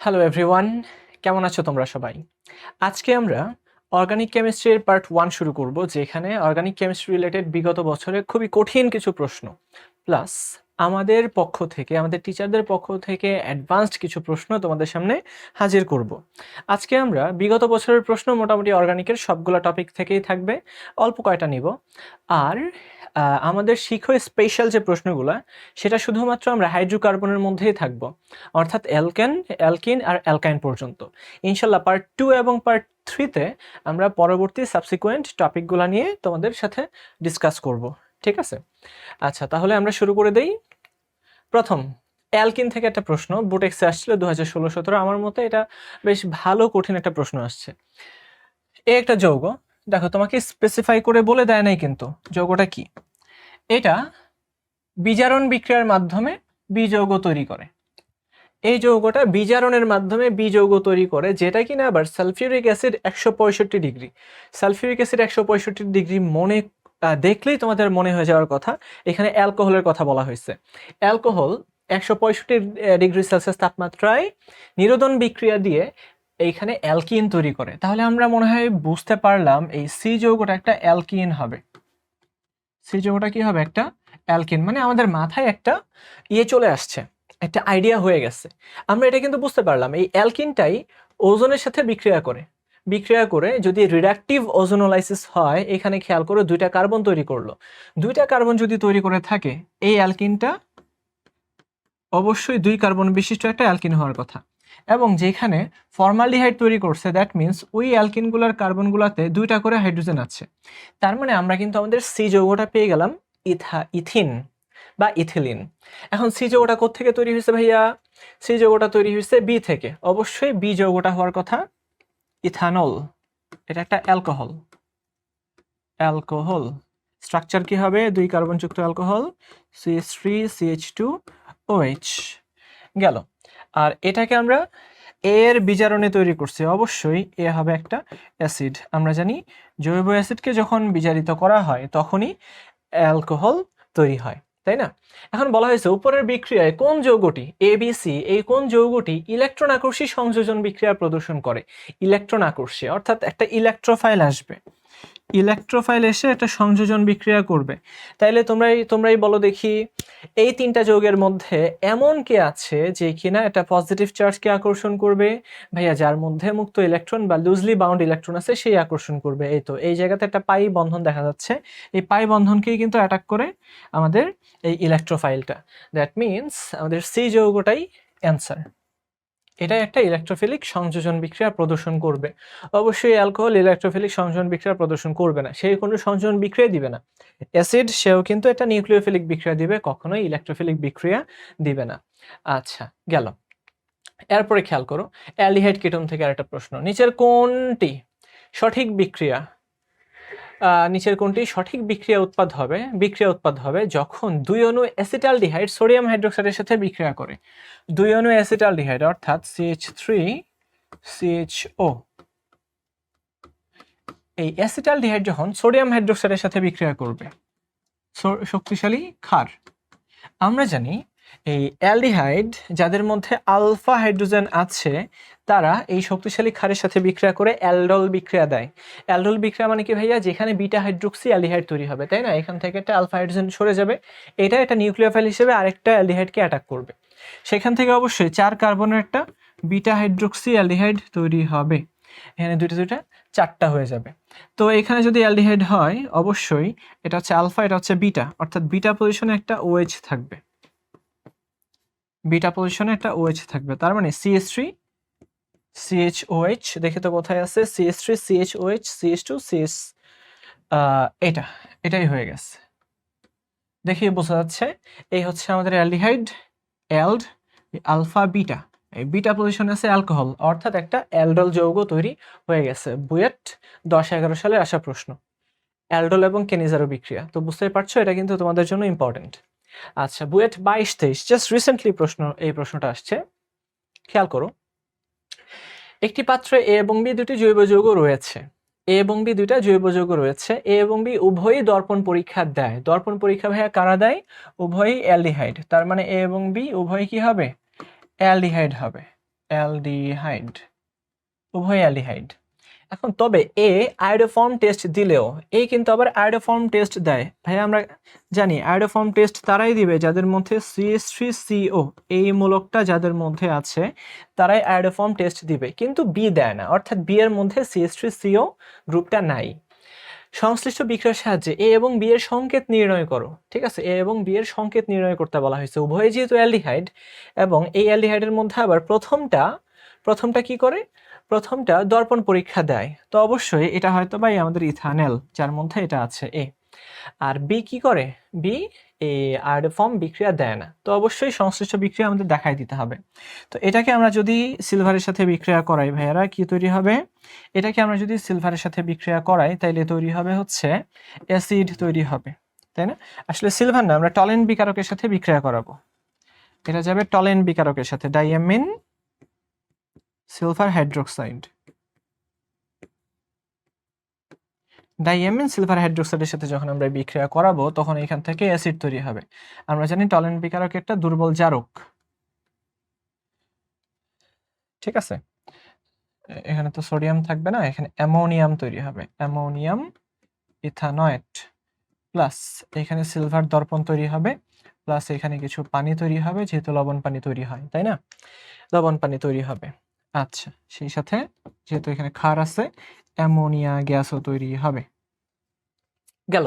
Hello everyone, কেমন আছো তোমরা সবাই? আজকে আমরা অর্গানিক কেমিস্ট্রির পার্ট 1 শুরু করব, যেখানে অর্গানিক কেমিস্ট্রি রিলেটেড বিগত বছরের খুবই কঠিন কিছু প্রশ্ন প্লাস আমাদের পক্ষ থেকে, আমাদের টিচারদের পক্ষ থেকে অ্যাডভান্সড কিছু প্রশ্ন তোমাদের সামনে হাজির করব। আজকে আমরা বিগত বছরের প্রশ্ন মোটামুটি অর্গানিকের সবগুলো টপিক থেকেই থাকবে, অল্প কয়টা নিব। আর আমাদের শিখো স্পেশাল যে প্রশ্নগুলো, সেটা শুধুমাত্র আমরা হাইড্রোকার্বনের মধ্যেই থাকবো, অর্থাৎ অ্যালকিন আর অ্যালকাইন পর্যন্ত। ইনশাল্লাহ পার্ট 2 এবং পার্ট 3-তে আমরা পরবর্তী সাবসিকুয়েন্ট টপিকগুলো নিয়ে তোমাদের সাথে ডিসকাস করব, ঠিক আছে? আচ্ছা, তাহলে আমরা শুরু করে দেই। প্রথম অ্যালকিন থেকে একটা প্রশ্ন বুটেক্সে আসছিল 2016-17। আমার মতে এটা বেশ ভালো কঠিন একটা প্রশ্ন আসছে। একটা যৌগ, দেখো তোমাকে স্পেসিফাই করে বলে দেয় নাই কিন্তু যৌগটা কি। এটা বিজারণ বিক্রিয়ার মাধ্যমে বিযৌগ তৈরি করে। এই যৌগটা বিজারণের মাধ্যমে বিযৌগ তৈরি করে, যেটা কিনা আবার sulphuric acid 165 degree. Sulphuric acid 165 degree দেখলেই তোমাদের মনে হয়ে যাওয়ার কথা এখানে অ্যালকোহলের কথা বলা হয়েছে। অ্যালকোহল 165 ডিগ্রি সেলসিয়াস তাপমাত্রায় নিরোধন বিক্রিয়া দিয়ে এইখানে অ্যালকিন তৈরি করে। তাহলে আমরা মনে হয় বুঝতে পারলাম এই সি যৌগটা একটা অ্যালকিন হবে। সি যৌগটা কি হবে? একটা অ্যালকিন। মানে আমাদের মাথায় একটা চলে আসছে, একটা আইডিয়া হয়ে গেছে। আমরা এটা কিন্তু বুঝতে পারলাম এই অ্যালকিনটাই ওজনের সাথে বিক্রিয়া করে যদি রিডাকটিভ ওজোনোলাইসিস হয়, এখানে খেয়াল করো দুইটা কার্বন তৈরি করলো। দুইটা কার্বন যদি তৈরি করে থাকে, এই অ্যালকিনটা অবশ্যই 2 কার্বন বিশিষ্ট একটা অ্যালকিন হওয়ার কথা। এবং যেখানে ফর্মালডিহাইড তৈরি করছে, দ্যাট মিন্স ওই অ্যালকিনগুলোর কার্বনগুলোতে 2টা করে হাইড্রোজেন আছে। তার মানে আমরা কিন্তু আমাদের সি যৌগটা পেয়ে গেলাম, ইথিন বা ইথিলিন। এখন সি যৌগটা কোত্থেকে তৈরি হয়েছে ভাইয়া? সি যৌগটা তৈরি হয়েছে বি থেকে। অবশ্যই বি যৌগটা হওয়ার কথা ইথানল। এটা একটা অ্যালকোহল। স্ট্রাকচার কি হবে? 2 কার্বনযুক্ত অ্যালকোহল, CH3CH2OH গেল। আর এটাকে আমরা এর বিজারণে তৈরি করছি। অবশ্যই এ হবে একটা অ্যাসিড। আমরা জানি জৈব অ্যাসিডকে যখন বিজারিত করা হয় তখনই অ্যালকোহল তৈরি হয়, তাই না? এখন বলা হয়েছে উপরের বিক্রিয়ায় কোন যৌগটি ABC, এই কোন যৌগটি ইলেকট্রন আকর্ষী সংযোজন বিক্রিয়া প্রদর্শন করে? ইলেকট্রন আকর্ষী অর্থাৎ একটা ইলেকট্রোফাইল আসবে, ইলেকট্রোফাইল এসে একটা সংযোজন বিক্রিয়া করবে। তাইলে তোমরাই বলো দেখি, এই 3টা যৌগের মধ্যে এমন কে আছে যে কিনা একটা পজিটিভ চার্জকে আকর্ষণ করবে? ভাইয়া, যার মধ্যে মুক্ত ইলেকট্রন বা লুজলি বাউন্ড ইলেকট্রন আছে সেই আকর্ষণ করবে। এই তো এই জায়গাতে একটা পাই বন্ধন দেখা যাচ্ছে। এই পাই বন্ধনকেই কিন্তু অ্যাটাক করে আমাদের এই ইলেকট্রোফাইলটা। দ্যাট মিন্স আমাদের সি যৌগটাই অ্যান্সার। এটা একটা ইলেকট্রোফিলিক সংযোজন বিক্রিয়া প্রদর্শন করবে। অবশ্যই অ্যালকোহল ইলেকট্রোফিলিক সংযোজন বিক্রিয়া প্রদর্শন করবে না, সেই কোনো সংযোজন বিক্রিয়া দিবে না। অ্যাসিড, সেও কিন্তু একটা নিউক্লিওফিলিক বিক্রিয়া দিবে, কখনোই ইলেকট্রোফিলিক বিক্রিয়া দিবে না। আচ্ছা, গেল। এরপরে খেয়াল করো অ্যালডিহাইড কিটোন থেকে আরেকটা প্রশ্ন। নিচের কোনটি সঠিক বিক্রিয়া উৎপাদ হবে যখন 2 অণু অ্যাসিটালডিহাইড সোডিয়াম হাইড্রোক্সাইডের সাথে বিক্রিয়া করে? 2 অণু অ্যাসিটালডিহাইড অর্থাৎ CH3CHO, এই অ্যাসিটালডিহাইড যখন সোডিয়াম হাইড্রোক্সাইডের সাথে বিক্রিয়া করবে, শক্তিশালী ক্ষার। আমরা জানি এই অ্যালডিহাইড যাদের মধ্যে আলফা হাইড্রোজেন আছে, তারা এই শক্তিশালী ক্ষারের সাথে বিক্রিয়া করে অ্যালডল বিক্রিয়া দেয়। অ্যালডল বিক্রিয়া মানে কি ভাইয়া? যেখানে বিটা হাইড্রোক্সি অ্যালডিহাইড তৈরি হবে, তাই না? এখান থেকে একটা আলফা হাইড্রোজেন সরে যাবে, এটা একটা নিউক্লিওফাইল হিসেবে আরেকটা অ্যালডিহাইডকে অ্যাটাক করবে। সেখান থেকে অবশ্যই 4 কার্বনের একটা বিটা হাইড্রোক্সি অ্যালডিহাইড তৈরি হবে। এখানে দুইটা 4টা হয়ে যাবে। তো এখানে যদি অ্যালডিহাইড হয়, অবশ্যই এটা হচ্ছে আলফা, এটা হচ্ছে বিটা, অর্থাৎ বিটা পজিশনে একটা OH থাকবে। তার মানে CH3CHOH, দেখে তো কোথায় আছে? CH3CHOH CH2CH, এটাই হয়ে গেছে। দেখি বোঝা যাচ্ছে, এই হচ্ছে আমাদের অ্যালডিহাইড, আলফা বিটা, এই বিটা পজিশনে আছে অ্যালকোহল, অর্থাৎ একটা অ্যালডল যৌগ তৈরি হয়ে গেছে। বুয়েট 10-11 সালে আসা প্রশ্ন, অ্যালডল এবং কেনিজারো বিক্রিয়া। তো বুঝতেই পারছো এটা কিন্তু তোমাদের জন্য ইম্পর্টেন্ট। আচ্ছা, বুয়েট 22-23 জাস্ট রিসেন্টলি এই প্রশ্নটা আসছে। খেয়াল করো, একটি পাত্রে এ এবং বি দুইটা জৈব যৌগ রয়েছে। এ এবং বি উভয়ই দর্পণ পরীক্ষা দেয়। দর্পণ পরীক্ষা ভাইয়া কারা দেয়? উভয়ই অ্যালডিহাইড। তার মানে এ এবং বি উভয়ই কি হবে? অ্যালডিহাইড হবে। অ্যালডিহাইড, উভয় অ্যালডিহাইড। এখন তবে এ আয়োডোফর্ম টেস্ট দিলেও এই কিন্তু আবার আয়োডোফর্ম টেস্ট দেয়। ভাই আমরা জানি আয়োডোফর্ম টেস্ট তারাই দিবে যাদের মধ্যে CH3CO এই মূলকটা যাদের মধ্যে আছে তারাই আয়োডোফর্ম টেস্ট দিবে, কিন্তু বি দেয় না, অর্থাৎ বি এর মধ্যে CH3CO গ্রুপটা নাই। সংশ্লিষ্ট বিক্রিয়ার সাহায্যে এ এবং বি এর সংকেত নির্ণয় করো। ঠিক আছে, এ এবং বি এর সংকেত নির্ণয় করতে বলা হয়েছে। উভয় যেহেতু অ্যালডিহাইড এবং এই অ্যালডিহাইডের মধ্যে আবার প্রথমটা কি করে, প্রথমটা দর্পণ পরীক্ষা দেয়, তো অবশ্যই এটা হয়তো বা আমাদের ইথানেল যার মধ্যে এটা আছে এ। আর বি কি করে, বি এই আয়োডোফর্ম বিক্রিয়া দেয় না, তো অবশ্যই সংশ্লিষ্ট বিক্রিয়া আমাদের দেখাই দিতে হবে। তো এটাকে আমরা যদি সিলভারের সাথে বিক্রিয়া করাই ভাইয়ারা কি তৈরি হবে, এটাকে আমরা যদি সিলভারের সাথে বিক্রিয়া করাই তাইলে তৈরি হবে হচ্ছে অ্যাসিড তৈরি হবে, তাই না? আসলে সিলভার না, আমরা টলেন বিকারকের সাথে বিক্রিয়া করাবো। এটা যাবে টলেন বিকারকের সাথে, diamine silver hydroxide, diamine silver হাইড্রোক্সাইডের সাথে যখন আমরা বিক্রিয়া করাবো তখন এখান থেকে অ্যাসিড তৈরি হবে। আমরা জানি টলেন বিকারক একটা দুর্বল জারক, ঠিক আছে? এখানে তো সোডিয়াম থাকবে না, এখানে অ্যামোনিয়াম তৈরি হবে, অ্যামোনিয়াম ইথানয়েট, প্লাস এখানে সিলভার দর্পণ তৈরি হবে, প্লাস এখানে কিছু পানি তৈরি হবে, যেহেতু লবণ পানি তৈরি হয়, তাই না? লবণ পানি তৈরি হবে। আচ্ছা, সেই সাথে যেহেতু এখানে ক্ষার আছে অ্যামোনিয়া গ্যাসও তৈরি হবে। গেল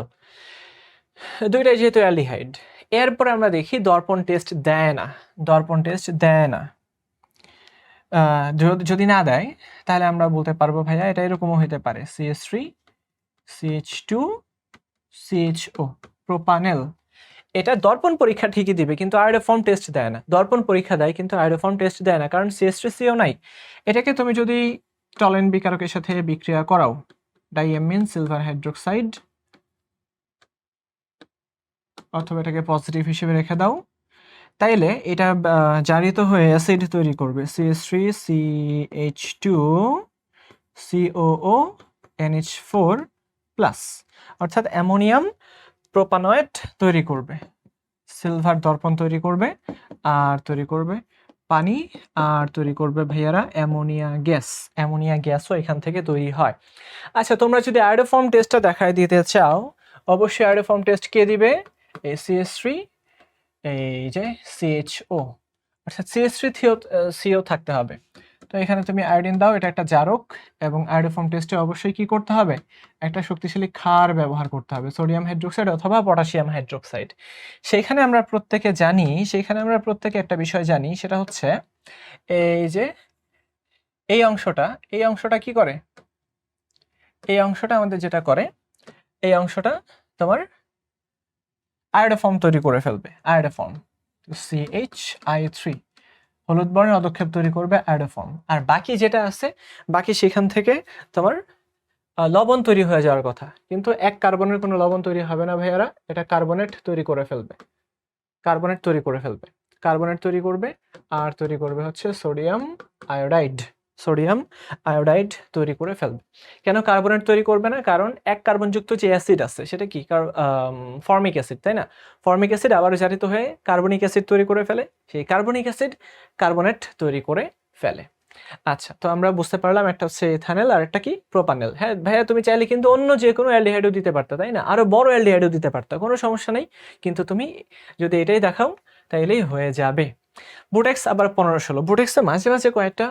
দুইটাই যেহেতু অ্যালডিহাইড। এরপরে আমরা দেখি দর্পণ টেস্ট দেয় না, দর্পণ টেস্ট দেয় না। যদি না দেয় তাহলে আমরা বলতে পারবো ভাইয়া এটা এরকমও হতে পারে CH3 CH2 CHO প্রোপানেল। এটা দর্পণ পরীক্ষা ঠিকই দিবে কিন্তু আয়োডোফর্ম টেস্ট দেয় না। দর্পণ পরীক্ষা দেয় কিন্তু আয়োডোফর্ম টেস্ট দেয় না, কারণ CH3CO নাই। এটাকে তুমি যদি টলেন বিকারকের সাথে বিক্রিয়া করাও, ডাইয়ামিন সিলভার হাইড্রোক্সাইড, অথবা এটাকে পজিটিভ হিসেবে রেখে দাও, তাইলে এটা জারিত হয়ে অ্যাসিড তৈরি করবে, CH3 CH2 COO NH4 plus, অর্থাৎ অ্যামোনিয়াম প্রোপানয়েট তৈরি করবে, সিলভার দর্পণ তৈরি করবে, আর তৈরি করবে পানি, আর তৈরি করবে ভাইয়ারা অ্যামোনিয়া গ্যাস। অ্যামোনিয়া গ্যাসও এখান থেকে তৈরি হয়। আচ্ছা, তোমরা যদি আয়োডোফর্ম টেস্টটা দেখায় দিতে চাও, অবশ্যই আয়োডোফর্ম টেস্ট কে দিবে, এই CH3 এই যে CHO, অর্থাৎ CH3CO থাকতে হবে। তো এখানে তুমি আয়োডিন দাও, এটা একটা জারক, এবং আয়োডোফর্ম টেস্টে অবশ্যই কি করতে হবে, একটা শক্তিশালী ক্ষার ব্যবহার করতে হবে, সোডিয়াম হাইড্রোক্সাইড অথবা পটাশিয়াম হাইড্রোক্সাইড। সেইখানে আমরা প্রত্যেকে একটা বিষয় জানি, সেটা হচ্ছে এই যে এই অংশটা কি করে, এই অংশটা আমাদের যেটা করে, এই অংশটা তোমার আয়োডোফর্ম তৈরি করে ফেলবে, আয়োডোফর্ম CH3 হলুদ বর্ণের অদক্ষেপ তৈরি করবে আয়োডোফর্ম। আর বাকি যেটা আছে, বাকি সেখান থেকে তোমার লবণ তৈরি হয়ে যাওয়ার কথা, কিন্তু এক কার্বনের কোনো লবণ তৈরি হবে না ভাইয়ারা, এটা কার্বনেট তৈরি করে ফেলবে, কার্বনেট তৈরি করবে, আর তৈরি করবে হচ্ছে সোডিয়াম আয়োডাইড তৈরি করে ফেলবে। কেন কার্বনেট তৈরি করবে না, কারণ এক কার্বনযুক্ত যে অ্যাসিড আছে সেটা কি ফর্মিক অ্যাসিড, তাই না? ফর্মিক অ্যাসিড আবার জারিত হয়ে কার্বনিক অ্যাসিড তৈরি করে ফেলে, সেই কার্বনিক অ্যাসিড কার্বনেট তৈরি করে ফেলে। আচ্ছা, তো আমরা বুঝতে পারলাম একটা হচ্ছে ইথানেল আর একটা কি প্রোপানেল। হ্যাঁ ভাইয়া, তুমি চাইলে কিন্তু অন্য যে কোনো অ্যালডিহাইডও দিতে পারতা, তাই না? আরো বড় অ্যালডিহাইডও দিতে পারতা, কোনো সমস্যা নেই, কিন্তু তুমি যদি এটাই দেখাও তাইলেই হয়ে যাবে। বুটেক্স আবার 15-16, বুটেক্সে মাঝে মাঝে কয়েকটা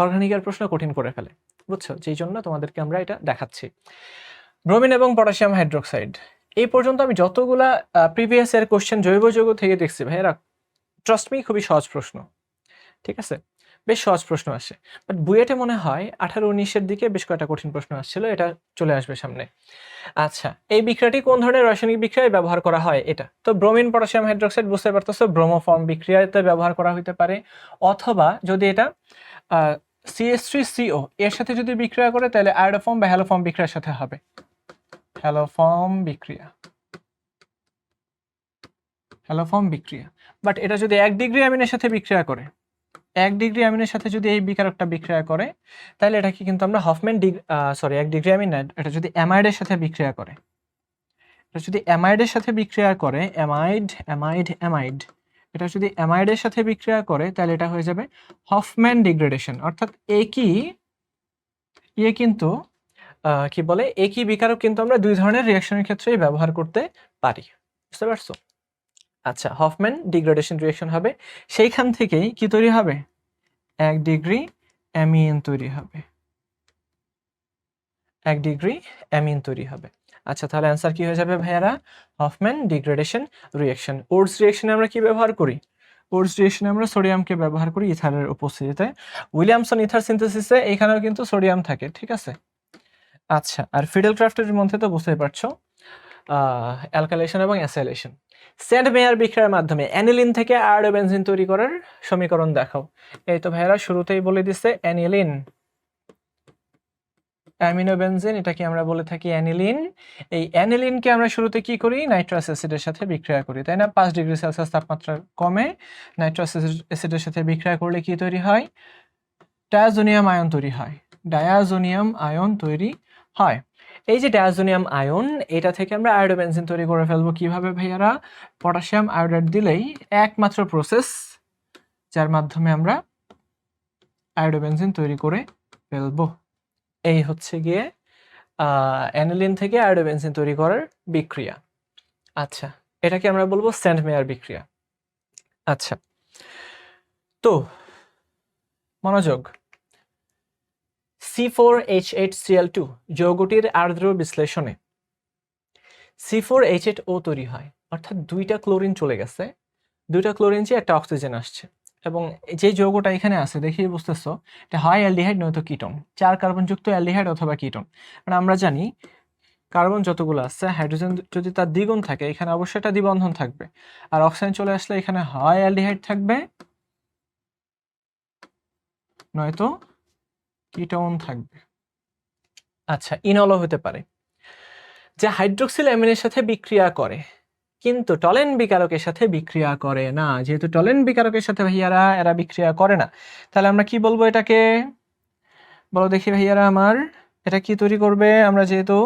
অর্গানিকের প্রশ্ন কঠিন করে ফেলে, বুঝছো, যেই জন্য তোমাদেরকে আমরা এটা দেখাচ্ছি। ব্রোমিন এবং পটাশিয়াম হাইড্রোক্সাইড, এই পর্যন্ত আমি যতগুলা প্রিভিয়াস ইয়ার কোশ্চেন জৈব যৌগ থেকে দেখছি ভাইয়েরা, ট্রাস্ট মি খুবই সহজ প্রশ্ন, ঠিক আছে, বেশ সহজ প্রশ্ন আসে। বাট বুয়েটে মনে হয় 18-19-এর দিকে বেশ কয়েকটা কঠিন প্রশ্ন আসছিল, এটা চলে আসবে সামনে। আচ্ছা, এই বিক্রিয়াটি কোন ধরনের রাসায়নিক বিক্রিয়ায় ব্যবহার করা হয়, এটা তো ব্রোমিন পটাশিয়াম হাইড্রোক্সাইড, বুঝতে পারতেছো, ব্রোমোফর্ম বিক্রিয়াতে ব্যবহার করা হতে পারে, অথবা যদি এটা CH3CO এর সাথে যদি বিক্রিয়া করে তাহলে আয়োডোফর্ম বা হ্যালোফর্ম বিক্রিয়ার সাথে হবে, হ্যালোফর্ম বিক্রিয়া। বাট এটা যদি 1 ডিগ্রি অ্যামিনের সাথে বিক্রিয়া করে, 1 ডিগ্রি অ্যামিনের সাথে যদি এই বিকারকটা বিক্রিয়া করে, তাহলে এটাকে কিন্তু আমরা 1 ডিগ্রি অ্যামিন না, এটা যদি অ্যামাইডের সাথে বিক্রিয়া করে, এটা যদি অ্যামাইডের সাথে বিক্রিয়া করে তাহলে এটা হয়ে যাবে হফম্যান ডিগ্রেডেশন। অর্থাৎ কিন্তু কি বলে একই বিকারক কিন্তু আমরা দুই ধরনের রিঅ্যাকশনের ক্ষেত্রেই ব্যবহার করতে পারি। বুঝতে পারছো? আচ্ছা, হফম্যান ডিগ্রেডেশন রিঅ্যাকশন হবে, সেইখান থেকেই কি তৈরি হবে? 1 ডিগ্রি অ্যামিন তৈরি হবে। 1 ডিগ্রি অ্যামিন তৈরি হবে। আচ্ছা, তাহলে অ্যান্সার কি হয়ে যাবে ভাইয়ারা? Hofmann degradation reaction. ওটস রিঅ্যাকশনে আমরা কি ব্যবহার করি? ওটস রিঅ্যাকশনে আমরা সোডিয়ামকে ব্যবহার করি ইথারের উপস্থিতিতে। উইলিয়ামসন ইথার সিনথেসিসে এখানেও কিন্তু সোডিয়াম থাকে, ঠিক আছে? আচ্ছা, আর ফিডেল ক্রাফটের মধ্যে তো বুঝতেই পারছো অ্যালকাইলেশন এবং অ্যাসাইলেশন। সেন্ট মেয়ার বিক্রিয়ার মাধ্যমে অ্যানিলিন থেকে আয়োডোবেনজিন তৈরি করার সমীকরণ দেখাও। এই তো ভাইয়ারা শুরুতেই বলে দিছে অ্যানিলিন, অ্যামিনোবেনজিন, এটাকে আমরা বলে থাকি অ্যানিলিন। এই অ্যানিলিনকে আমরা শুরুতে কি করি? নাইট্রাস অ্যাসিডের সাথে বিক্রিয়া করি, তাই না? 5 ডিগ্রি সেলসিয়াস তাপমাত্রা কমে নাইট্রাস অ্যাসিডের সাথে বিক্রিয়া করলে কি তৈরি হয়? ডায়াজোনিয়াম আয়ন তৈরি হয়। ডায়াজোনিয়াম আয়ন তৈরি হয়। এই যে ডায়াজোনিয়াম আয়ন, এটা থেকে আমরা আয়োডোবেনজিন তৈরি করে ফেলবো। কিভাবে ভাইয়ারা? পটাশিয়াম আয়োডাইড দিলেই একমাত্র প্রসেস যার মাধ্যমে আমরা আয়োডোবেনজিন তৈরি করে ফেলবো। এই হচ্ছে গিয়ে অ্যানিলিন থেকে আয়োডোবেনজিন তৈরি করার বিক্রিয়া। আচ্ছা, এটাকে আমরা বলবো সেন্ট মেয়ার বিক্রিয়া। আচ্ছা, তো মনোযোগ। C4H8Cl2 যৌগটির আর্দ্র বিশ্লেষণে C4H8O তৈরি হয়, অর্থাৎ 2টা ক্লোরিন চলে গেছে, 2টা ক্লোরিন চেয়ে একটা অক্সিজেন আসছে, এবং যে যৌগটা এখানে আছে দেখেই বুঝতেছো এটা হয় অ্যালডিহাইড নয়তো কিটোন, 4 কার্বনযুক্ত অ্যালডিহাইড অথবা কিটোন। মানে আমরা জানি কার্বন যতগুলো আছে, হাইড্রোজেন যদি তার দ্বিগুণ থাকে এখানে অবশ্যই একটা দ্বিবন্ধন থাকবে, আর অক্সিজেন চলে আসলে এখানে হয় অ্যালডিহাইড থাকবে নয়তো কিটোন থাকবে। আচ্ছা, ইনলও হতে পারে, যা হাইড্রোক্সিল অ্যামিনের সাথে বিক্রিয়া করে কিন্তু টলেন বিকারকের সাথে বিক্রিয়া করে না। যেহেতু টলেন বিকারকের সাথে ভাইয়ারা এরা বিক্রিয়া করে না, তাহলে আমরা কি বলবো এটাকে? বলো দেখি ভাইয়ারা আমার, এটা কি তৈরি করবে? আমরা যেহেতু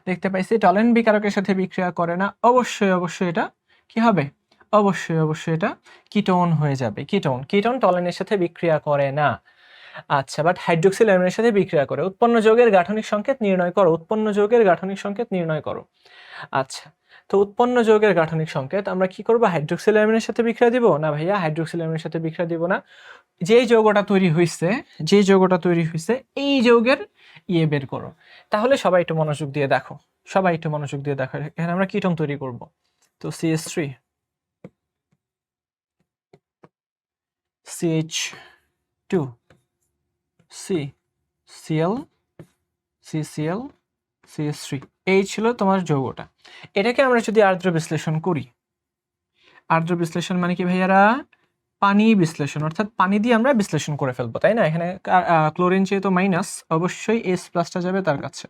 দেখতে পাইছি টলেন বিকারকের সাথে বিক্রিয়া করে না, অবশ্যই এটা কি হবে? অবশ্যই এটা কিটোন হয়ে যাবে। কিটোন টলেনের সাথে বিক্রিয়া করে না। আচ্ছা, বাট হাইড্রোক্সিল অ্যামিনের সাথে বিক্রিয়া করে। উৎপন্ন যৌগের গাঠনিক সংকেত নির্ণয় করো। উৎপন্ন যৌগের গাঠনিক সংকেত নির্ণয় করো। আচ্ছা, তো উৎপন্ন যৌগের গাঠনিক সংকেত আমরা কি করব? হাইড্রোক্সিল অ্যামিনের সাথে বিক্রিয়া দিব না ভাইয়া, হাইড্রোক্সিল অ্যামিনের সাথে বিক্রিয়া দিব না। যেই যৌগটা তৈরি হয়েছে এই যৌগের বের করো। তাহলে সবাই একটু মনোযোগ দিয়ে দেখো, এখানে আমরা কিটোন তৈরি করব। তো CH3 CH2 C Cl CCl CH3, এই ছিল তোমার যৌগটা। এটাকে আমরা যদি আর্দ্র বিশ্লেষণ করি, আর্দ্র বিশ্লেষণ মানে কি ভাইয়ারা? পানি বিশ্লেষণ, অর্থাৎ পানি দিয়ে আমরা বিশ্লেষণ করে ফেলবো, তাই না? এখানে ক্লোরিন যেহেতু মাইনাস, অবশ্যই H+ যাবে তার কাছে।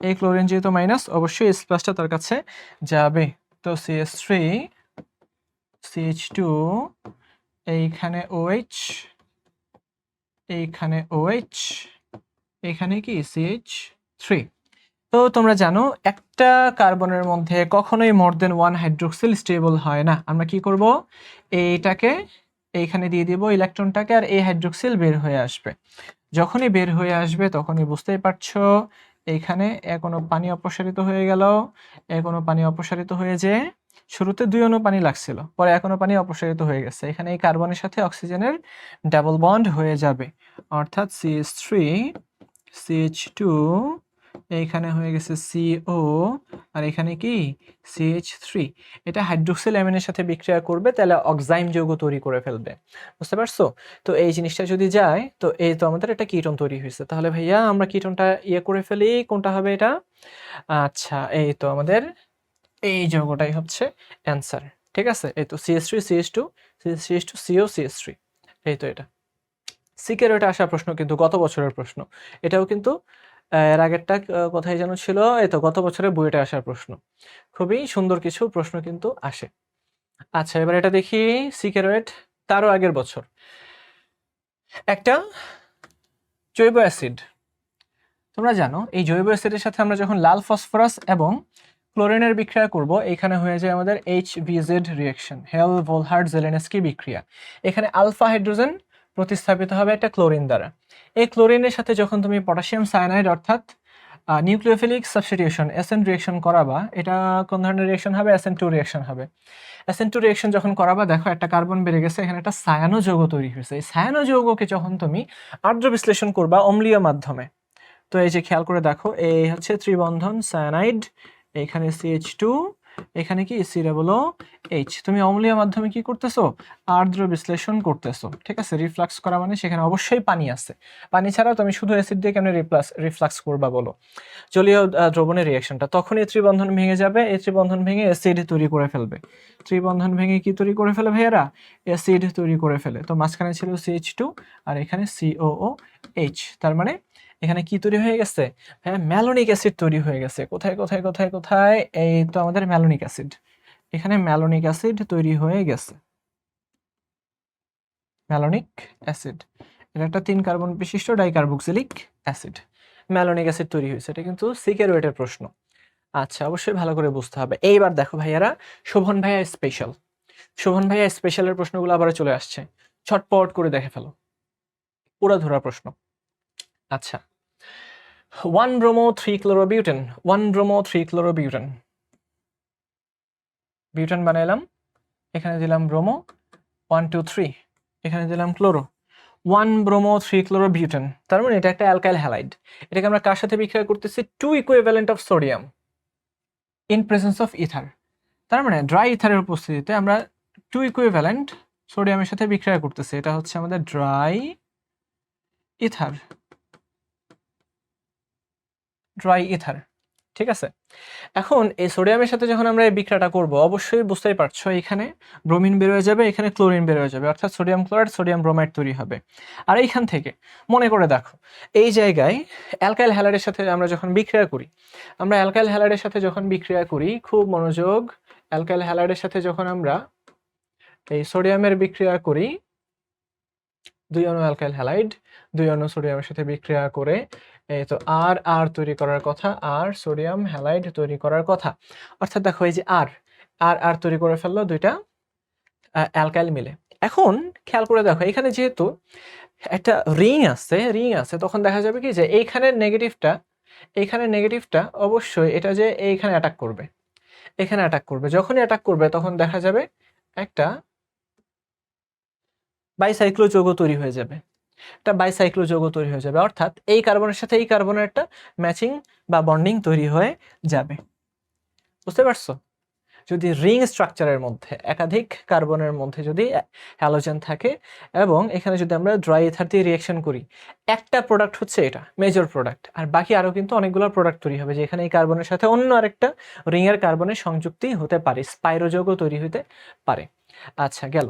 এই ক্লোরিন যেহেতু মাইনাস, অবশ্যই H+ তার কাছে যাবে। তো CH3 CH2, এইখানে OH, এইখানে OH, এখানে কি CH3। তো তোমরা জানো একটা কার্বনের মধ্যে কখনোই মোর দেন 1 হাইড্রোক্সিল স্টেবল হয় না। আমরা কি করব? এইটাকে এইখানে দিয়ে দিব ইলেকট্রনটাকে, আর এই হাইড্রোক্সিল বের হয়ে আসবে। যখনই বের হয়ে আসবে তখনই বুঝতেই পারছো এইখানে কোনো পানি অপসারিত হয়ে গেল, কোনো পানি অপসারিত হয়ে যে শুরুতে 2 অণু পানি লাগছিল, পরে কোনো পানি অপসারিত হয়ে গেছে। এখানে এই কার্বনের সাথে অক্সিজেনের ডাবল বন্ড হয়ে যাবে, অর্থাৎ CH3 CH2, এইখানে হয়ে গেছে CO, আর এখানে কি CH3। এটা হাইড্রোক্সিল অ্যামিনের সাথে বিক্রিয়া করবে, তাহলে অক্সাইম যৌগ তৈরি করে ফেলবে। বুঝতে পারছো? তো এই জিনিসটা যদি যায়, তো এই তো আমাদের একটা কিটোন তৈরি হয়েছে। তাহলে ভাইয়া আমরা কিটোনটা করে ফেলি, কোনটা হবে এটা? আচ্ছা, এই তো আমাদের এই যৌগটাই হচ্ছে অ্যান্সার। ঠিক আছে, এই তো CH3 CH2 CH2 CO CH3, এই তো এটা। সিকের ওটা আসা প্রশ্ন কিন্তু গত বছরের প্রশ্ন, এটাও কিন্তু এর আগেরটা কোথায় যেন ছিল, এই তো গত বছরের বইটা আসার প্রশ্ন। খুবই সুন্দর কিছু প্রশ্ন কিন্তু আসে। আচ্ছা, এবার এটা দেখি সিকেরোয়েট তারও আগের বছর। একটা জৈব অ্যাসিড, তোমরা জানো এই জৈব অ্যাসিডের সাথে আমরা যখন লাল ফসফরাস এবং ক্লোরিনের বিক্রিয়া করব, এখানে হয়ে যায় আমাদের HVZ রিঅ্যাকশন, হেল ভোলহার্ড জেলেনস্কি বিক্রিয়া। এখানে আলফা হাইড্রোজেন প্রতিস্থাপিত হবে একটা ক্লোরিন দ্বারা। এই ক্লোরিনের সাথে যখন তুমি পটাশিয়াম সায়ানাইড অর্থাৎ নিউক্লিওফিলিক সাবস্টিটিউশন SN রিঅ্যাকশন করাবা, এটা কোন ধরনের রিঅ্যাকশন হবে? SN2 রিঅ্যাকশন হবে। SN2 রিঅ্যাকশন যখন করাবা, দেখো একটা কার্বন বেড়ে গেছে, এখানে একটা সায়ানো যৌগ তৈরি হয়েছে। এই সায়ানো যৌগকে যখন তুমি আর্দ্র বিশ্লেষণ করবা অম্লীয় মাধ্যমে, তো এই যে খেয়াল করে দেখো, এই হচ্ছে ত্রিবন্ধন সায়ানাইড, এখানে CH2, এখানে কি COOH। তুমি অম্লীয় মাধ্যমে কি করতেছো? আর্দ্র বিশ্লেষণ করতেছো, ঠিক আছে। রিফ্লাক্স করা মানে সেখানে অবশ্যই পানি আছে। পানি ছাড়া তুমি শুধু অ্যাসিড দিয়ে কেমনে রিফ্লাক্স করবা বলো? জলীয় দ্রবণের রিঅ্যাকশনটা, তখন এই ত্রিবন্ধন ভেঙে যাবে, এই ত্রিবন্ধন ভেঙে অ্যাসিড তৈরি করে ফেলবে। ত্রিবন্ধন ভেঙে কি তৈরি করে ফেলে ভাইয়ারা? অ্যাসিড তৈরি করে ফেলে। তো মাঝখানে ছিল CH2 আর এখানে COOH, তার মানে এখানে কি তৈরি হয়ে গেছে? হ্যাঁ, ম্যালোনিক অ্যাসিড তৈরি হয়ে গেছে। কোথায় কোথায় কোথায় কোথায়? এই তো আমাদের ম্যালোনিক অ্যাসিড, এখানে ম্যালোনিক অ্যাসিড তৈরি হয়ে গেছে। ম্যালোনিক অ্যাসিড, এটা একটা 3 কার্বন বিশিষ্ট ডাইকার্বক্সিলিক অ্যাসিড। ম্যালোনিক অ্যাসিড তৈরি হয়েছে, এটা কিন্তু সিকেরুয়েটের প্রশ্ন। আচ্ছা, অবশ্যই ভালো করে বুঝতে হবে। এইবার দেখো ভাইয়ারা, শোভন ভাইয়া স্পেশাল, শোভন ভাইয়া স্পেশালের প্রশ্নগুলো আবার চলে আসছে, ছটপট করে দেখে ফেলো, পুরা ধরা প্রশ্ন। আচ্ছা, 1-bromo-3-chlorobutan, 1-bromo-3-chlorobutan, বিউটান বানাইলাম, এখানে দিলাম ব্রোমো, 1 2 3, এখানে দিলাম ক্লোরো, 1-bromo-3-chlorobutan, তার মানে এটা একটা অ্যালকাইল হ্যালাইড। এটাকে আমরা কার সাথে বিক্রিয়া করতেছি? 2 equivalent of sodium in presence of ether. তার মানে ড্রাই ইথারের উপস্থিতিতে আমরা 2 ইকুইভ্যালেন্ট সোডিয়ামের সাথে বিক্রিয়া করতেছি। এটা হচ্ছে আমাদের ড্রাই ইথার, ড্রাই ইথার, ঠিক আছে। এখন এই সোডিয়ামের সাথে যখন আমরা এই বিক্রিয়াটা করব, অবশ্যই বুঝতেই পারছো এখানে ব্রোমিন বের হয়ে যাবে, এখানে ক্লোরিন বের হয়ে যাবে, অর্থাৎ সোডিয়াম ক্লোরাইড সোডিয়াম ব্রোমাইড তৈরি হবে। আর এইখান থেকে মনে করে দেখো, এই জায়গায় অ্যালকাইল হ্যালাইডের সাথে আমরা যখন বিক্রিয়া করি, আমরা অ্যালকাইল হ্যালাইডের সাথে যখন বিক্রিয়া করি, খুব মনোযোগ, অ্যালকাইল হ্যালাইডের সাথে যখন আমরা এই সোডিয়ামের বিক্রিয়া করি, 2 অণু অ্যালকাইল হ্যালাইড 2 অণু সোডিয়ামের সাথে বিক্রিয়া করে, এই তো আর আর তৈরি করার কথা, আর সোডিয়াম হ্যালাইড তৈরি করার কথা। অর্থাৎ দেখো এই যে আর আর আর তৈরি করে ফেললো দুইটা অ্যালকাইল মিলে। এখন খেয়াল করে দেখো, এখানে যেহেতু একটা রিং আছে, তখন দেখা যাবে কি যে এইখানের নেগেটিভটা অবশ্যই এটা যে এইখানে অ্যাটাক করবে, এখানে অ্যাটাক করবে। যখনই অ্যাটাক করবে তখন দেখা যাবে একটা বাইসাইক্লো যৌগ তৈরি হয়ে যাবে, একটা বাইসাইক্লো যৌগ তৈরি হয়ে যাবে, অর্থাৎ এই কার্বনের সাথে এই কার্বনের একটা ম্যাচিং বা বন্ডিং তৈরি হয়ে যাবে। বুঝতে পারছো? যদি রিং স্ট্রাকচারের মধ্যে একাধিক কার্বনের মধ্যে যদি হ্যালোজেন থাকে এবং এখানে যদি আমরা ড্রাই ইথার দিয়ে রিঅ্যাকশন করি, একটা প্রোডাক্ট হচ্ছে এটা মেজর প্রোডাক্ট, আর বাকি আরও কিন্তু অনেকগুলো প্রোডাক্ট তৈরি হবে, যেখানে এই কার্বনের সাথে অন্য আরেকটা রিংয়ের কার্বনের সংযুক্তি হতে পারে, স্পাইরো যৌগ তৈরি হতে পারে। আচ্ছা, গেল।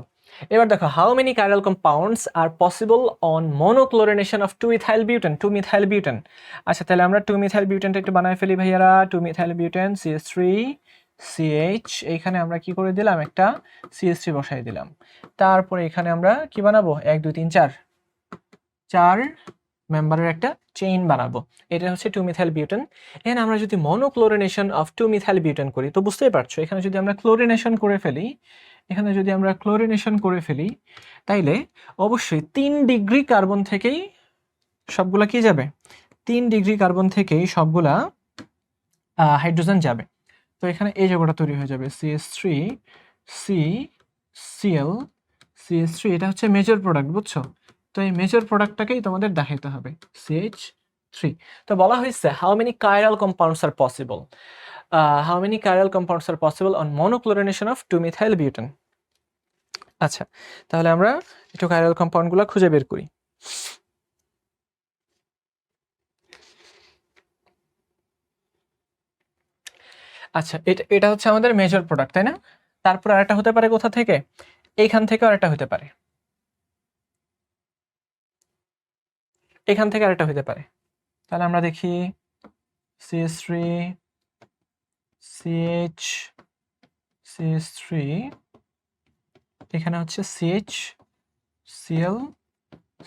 এবার দেখো, how many chiral compounds are possible on monochlorination of 2-methyl-butane। আচ্ছা, তাহলে আমরা 2-methyl-butanটা একটু বানায় ফেলি ভাইয়ারা। 2-methyl-butane CH3 CH, এইখানে আমরা কি করে দিলাম? একটা CH3 বসাই দিলাম। তারপরে এখানে আমরা কি বানাবো? 1 2 3 4 4 মেম্বারের একটা চেইন বানাবো। এটা হচ্ছে 2-methyl-butane। এখানে আমরা যদি মনোক্লোরিনেশন অফ 2-methyl-butane করি, তো বুঝতেই পারছো এখানে যদি আমরা ক্লোরিনেশন করে ফেলি, তাইলে অবশ্যই 3 ডিগ্রি কার্বন থেকেই সবগুলা কি যাবে? 3 ডিগ্রি কার্বন থেকেই সবগুলা হাইড্রোজেন যাবে। তো এখানে এই যৌগটা তৈরি হয়ে যাবে CH3 CCl CH3, এটা হচ্ছে মেজর প্রোডাক্ট, বুঝছো? তো এই মেজর প্রোডাক্টটাকেই তোমাদের দেখাইতে হবে, CH3। তো বলা হয়েছে how many chiral compounds are possible on monochlorination of 2-methyl-butane। আচ্ছা, তাহলে আমরা একটু কাইরাল কম্পাউন্ডগুলো খুঁজে বের করি। আচ্ছা, এটা হচ্ছে আমাদের মেজর প্রোডাক্ট, তাই না? তারপর আরেকটা হতে পারে কোথা থেকে? এইখান থেকে আরেকটা হতে পারে, এখান থেকে আরেকটা হতে পারে। তাহলে আমরা দেখি CH3 CH CH3, এখানে হচ্ছে CH Cl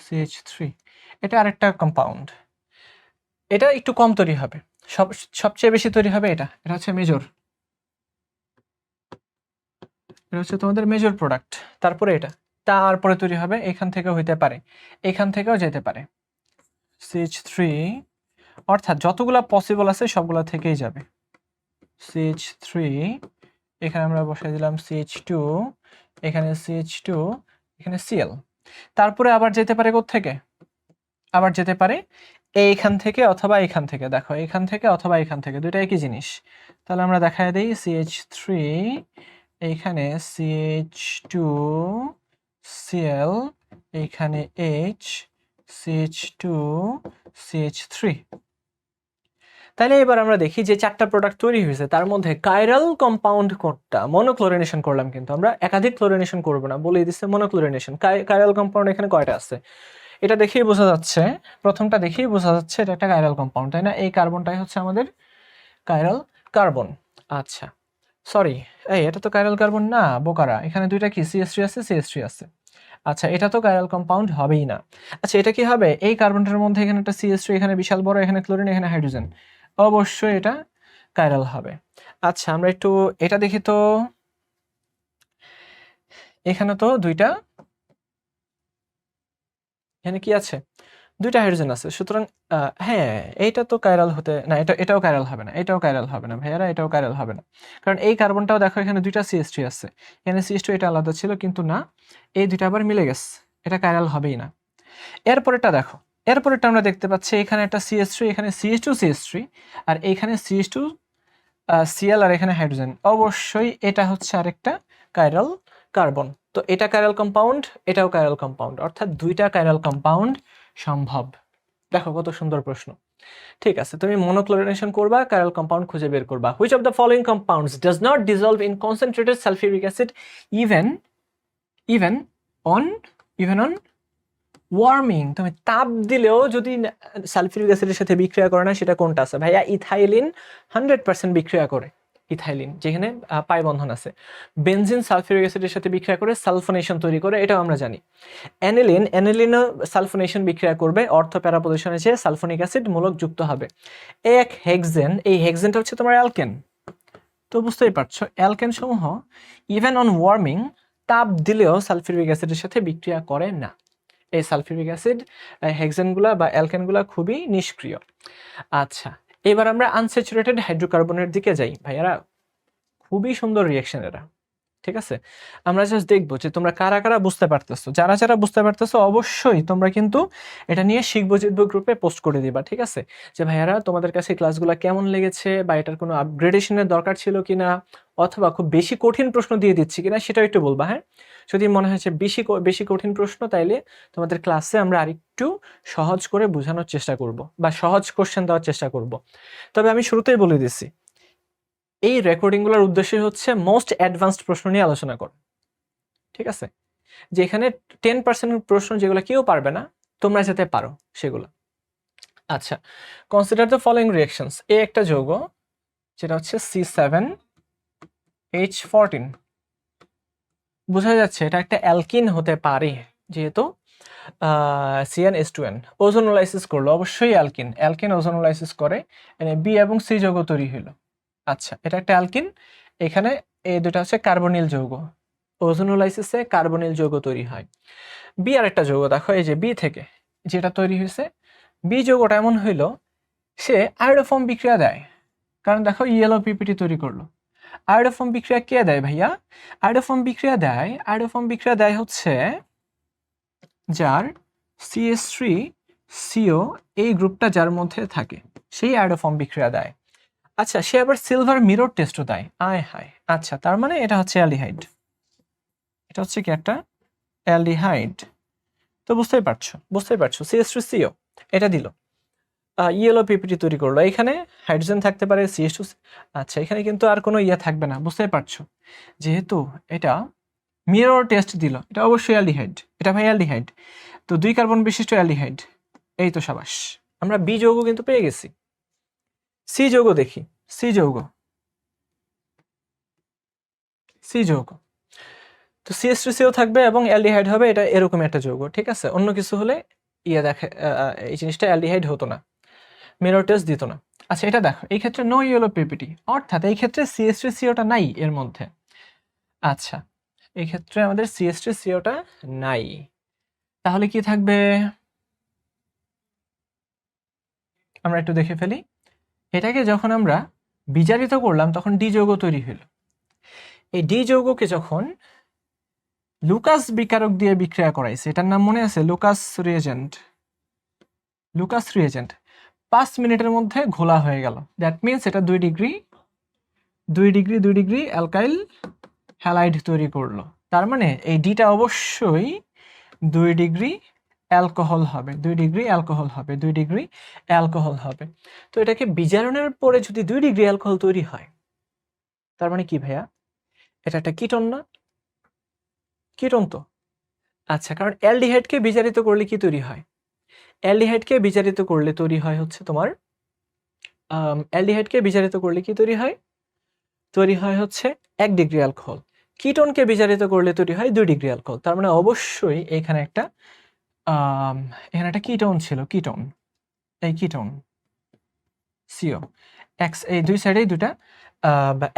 CH3, এটা আরেকটা কম্পাউন্ড। এটা একটু কম তৈরি হবে, সবচেয়ে বেশি তৈরি হবে এটা হচ্ছে মেজর, এটা হচ্ছে তোমাদের মেজর প্রোডাক্ট। তারপরে এটা, তারপরে তৈরি হবে এখান থেকেও হইতে পারে, এখান থেকেও যেতে পারে CH3, অর্থাৎ যতগুলা পসিবল আছে সবগুলা থেকেই যাবে। CH3, এখানে আমরা বসাই দিলাম CH2, এখানে CH2, এখানে Cl। তারপরে আবার যেতে পারে কোত্থেকে? আবার যেতে পারে এইখান থেকে অথবা এখান থেকে। দেখো এখান থেকে অথবা এখান থেকে, দুইটা একই জিনিস। তাহলে আমরা দেখায় দেই CH3, এইখানে CH2, Cl, এইখানে H, CH2, CH3। তাহলে এবার আমরা দেখি যে চারটা প্রোডাক্ট তৈরি হয়েছে তার মধ্যে কাইরাল কম্পাউন্ড কোনটা? মনোক্লোরিনেশন করলাম, কিন্তু আমরা একাধিক ক্লোরিনেশন করব না, বলে দিচ্ছে মনোক্লোরিনেশন। কাইরাল কম্পাউন্ড এখানে কয়টা আছে এটা দেখেই বোঝা যাচ্ছে, প্রথমটা দেখেই বোঝা যাচ্ছে এটা একটা কাইরাল কম্পাউন্ড, তাই না? এই কার্বনটাই হচ্ছে আমাদের কাইরাল কার্বন। আচ্ছা সরি, এটা তো কাইরাল কার্বন না, বোকারা, এখানে দুইটা কি CH3 আছে, CH3 আছে। আচ্ছা এটা তো কাইরাল কম্পাউন্ড হবেই না। আচ্ছা এটা কি হবে? এই কার্বনটার মধ্যে এখানে একটা CH3, এখানে বিশাল বড়, এখানে ক্লোরিন, এখানে হাইড্রোজেন, অবশ্যই এটা কাইরাল হবে। আচ্ছা আমরা একটু এটা দেখি তো, এখানে তো দুইটা, এখানে কি আছে? দুইটা হাইড্রোজেন আছে, সুতরাং হ্যাঁ এইটা তো কাইরাল হতে না, এটাও কাইরাল হবে না, এটাও কাইরাল হবে না ভাইয়ারা, এটাও কাইরাল হবে না। কারণ এই কার্বনটাও দেখো এখানে দুইটা CH3 আছে, এখানে CH2, এটা আলাদা ছিল, কিন্তু না, এই দুইটা আবার মিলে গেছে, এটা কাইরাল হবেই না। এরপরেরটা দেখো, এরপরেরটা আমরা দেখতে পাচ্ছি এখানে একটা CH3, এখানে CH2, CH3, আর এইখানে CH2, Cl, আর এখানে হাইড্রোজেন, অবশ্যই এটা হচ্ছে আরেকটা কাইরাল কার্বন। তো এটা কাইরাল কম্পাউন্ড, এটাও কাইরাল কম্পাউন্ড, অর্থাৎ দুইটা কাইরাল কম্পাউন্ড সম্ভব। দেখো কত সুন্দর প্রশ্ন। ঠিক আছে, তুমি মনোক্লোরিনেশন করবা, কাইরাল কম্পাউন্ড খুঁজে বের করবা। Which of the following compounds does not dissolve in concentrated sulphuric acid even even on even on warming? তুমি তাপ দিলেও যদি সালফিউরিক অ্যাসিডের সাথে বিক্রিয়া করে না, সেটা কোনটা আছে ভাইয়া? ইথাইলিন 100% বিক্রিয়া করে, ইথাইলিন যেখানে পাই বন্ধন আছে। বেনজিন সালফিউরিক অ্যাসিডের সাথে বিক্রিয়া করে সালফোনেশন তৈরি করে, এটাও আমরা জানি। অ্যানিলিনও সালফোনেশন বিক্রিয়া করবে, অর্থ প্যারা পজিশনে যে সালফোনিক অ্যাসিড মূলক যুক্ত হবে। এক হেক্সেন, এই হেক্সেনটা হচ্ছে তোমার অ্যালকেন। তো বুঝতেই পারছো অ্যালকেন সমূহ ইভেন অন ওয়ার্মিং, তাপ দিলেও সালফিউরিক অ্যাসিডের সাথে বিক্রিয়া করে না। এই সালফিউরিক অ্যাসিড হেক্সেনগুলা বা অ্যালকেনগুলা খুবই নিষ্ক্রিয়। আচ্ছা এবার আমরা আনস্যাচুরেটেড হাইড্রোকার্বনের দিকে যাই ভাইয়ারা, খুবই সুন্দর রিঅ্যাকশন এরা। ঠিক আছে, আমরা জাস্ট দেখবো যে তোমরা কারা কারা বুঝতে পারতেছো। যারা যারা বুঝতে পারতেছো অবশ্যই তোমরা কিন্তু এটা নিয়ে শিখবো জিতবো গ্রুপে পোস্ট করে দিবা, ঠিক আছে? যে ভাইয়ারা তোমাদের কাছে ক্লাসগুলো কেমন লেগেছে, বা এটার কোনো আপগ্রেডেশনের দরকার ছিল কিনা, অথবা খুব বেশি কঠিন প্রশ্ন দিয়ে দিচ্ছি কিনা, সেটাও একটু বলবা। হ্যাঁ, যদি মনে হয়েছে বেশি কঠিন প্রশ্ন, তাইলে তোমাদের ক্লাসে আমরা আরেকটু সহজ করে বোঝানোর চেষ্টা করব, বা সহজ কোশ্চেন দেওয়ার চেষ্টা করব। তবে আমি শুরুতেই বলে দিচ্ছি, এই রেকর্ডিংগুলোর উদ্দেশ্য হচ্ছে মোস্ট অ্যাডভান্সড প্রশ্ন নিয়ে আলোচনা করা। ঠিক আছে, যেখানে 10% প্রশ্ন যেগুলো কেউ পারবে না, তোমরা যাতে পারো সেগুলো। আচ্ছা, কনসিডার দ্য ফলোইং রিঅ্যাকশনস। এ একটা যৌগ যেটা হচ্ছে C7H14, বোঝা যাচ্ছে এটা একটা অ্যালকিন হতে পারে, যেহেতু CnH2n ওজোনোলাইসিস করলো, অবশ্যই অ্যালকিন। অ্যালকিন ওজোনোলাইসিস করে বি এবং সি যৌগ তৈরি হলো। আচ্ছা এটা একটা অ্যালকিন, এখানে এই দুটা হচ্ছে কার্বনিল যৌগ, ওজোনোলাইসিসে কার্বনিল যৌগ তৈরি হয়। বি আর একটা যৌগ দেখো, এই যে বি থেকে যেটা তৈরি হয়েছে, বি যৌগটা এমন হইলো সে আয়োডোফর্ম বিক্রিয়া দেয়, কারণ দেখো ইয়েলো পিপিটি তৈরি করলো। আয়োডোফর্ম বিক্রিয়া কে দেয় ভাইয়া? আয়োডোফর্ম বিক্রিয়া দেয় হচ্ছে যার CH3CO এই গ্রুপটা যার মধ্যে থাকে, সেই আয়োডোফর্ম বিক্রিয়া দেয়। আচ্ছা সে আবার সিলভার মিরর টেস্টও দেয়, আয় হায়। আচ্ছা তার মানে এটা হচ্ছে অ্যালডিহাইড, এটা হচ্ছে কি একটা অ্যালডিহাইড। তো বুঝতেই পারছো CH3CO এটা দিল, ইয়েলো পিপিটি তৈরি করলো, এখানে হাইড্রোজেন থাকতে পারে CH2। আচ্ছা এখানে কিন্তু আর কোনো ইয়ে থাকবে না, বুঝতেই পারছো, যেহেতু এটা মিরর টেস্ট দিল, এটা অবশ্যই অ্যালডিহাইড, এটা ভাই অ্যালডিহাইড। তো 2 কার্বন বিশিষ্ট অ্যালডিহাইড, এই তো সাবাস, আমরা বি যৌগ কিন্তু পেয়ে গেছি। সি যৌগ দেখি, সি যৌগ তো CH3CO থাকবে এবং অ্যালডিহাইড হবে, এটা এরকম একটা যৌগ। ঠিক আছে, অন্য কিছু হলে দেখে এই জিনিসটা অ্যালডিহাইড হতো না, মিরর টেস্ট দিত না। আচ্ছা এটা দেখো, এই ক্ষেত্রে নো ইয়েলো পিপিটি, অর্থাৎ এই ক্ষেত্রে CH3COটা নাই এর মধ্যে। আচ্ছা এই ক্ষেত্রে আমাদের CH3CO টা নাই, তাহলে কি থাকবে আমরা একটু দেখে ফেলি। এটাকে যখন আমরা বিজারিত করলাম তখন ডি যৌগ তৈরি হলো। এই ডি যৌগকে যখন লুকাস বিকারক দিয়ে বিক্রিয়া করাইছে, এটার নাম মনে আছে? Lucas reagent. 5 মিনিটের মধ্যে ঘোলা হয়ে গেল। দ্যাট মিনস এটা 2 ডিগ্রি অ্যালকাইল হ্যালাইড তৈরি করলো। তার মানে এই ডিটা অবশ্যই 2 ডিগ্রি অ্যালকোহল হবে, 2 ডিগ্রি অ্যালকোহল হবে। তো এটাকে বিজারণের পরে যদি 2 ডিগ্রি অ্যালকোহল তৈরি হয়, তার মানে কি ভাইয়া? এটা একটা কিটোন না? কিটোন তো। আচ্ছা, কারণ অ্যালডিহাইডকে বিজারিত করলে কি তৈরি হয়? অ্যালডিহাইডকে বিজারিত করলে তৈরি হয় হচ্ছে তোমার অ্যালডিহাইডকে বিজারিত করলে কি তৈরি হয়? তৈরি হয় হচ্ছে 1 ডিগ্রি অ্যালকোহল। কিটোনকে বিজারিত করলে তৈরি হয় 2 ডিগ্রি অ্যালকোহল। তার মানে অবশ্যই এখানে একটা কিটোন ছিল, কিটোন, এই কিটোন সিও এক্স, এই দুই সাইডেই দুটা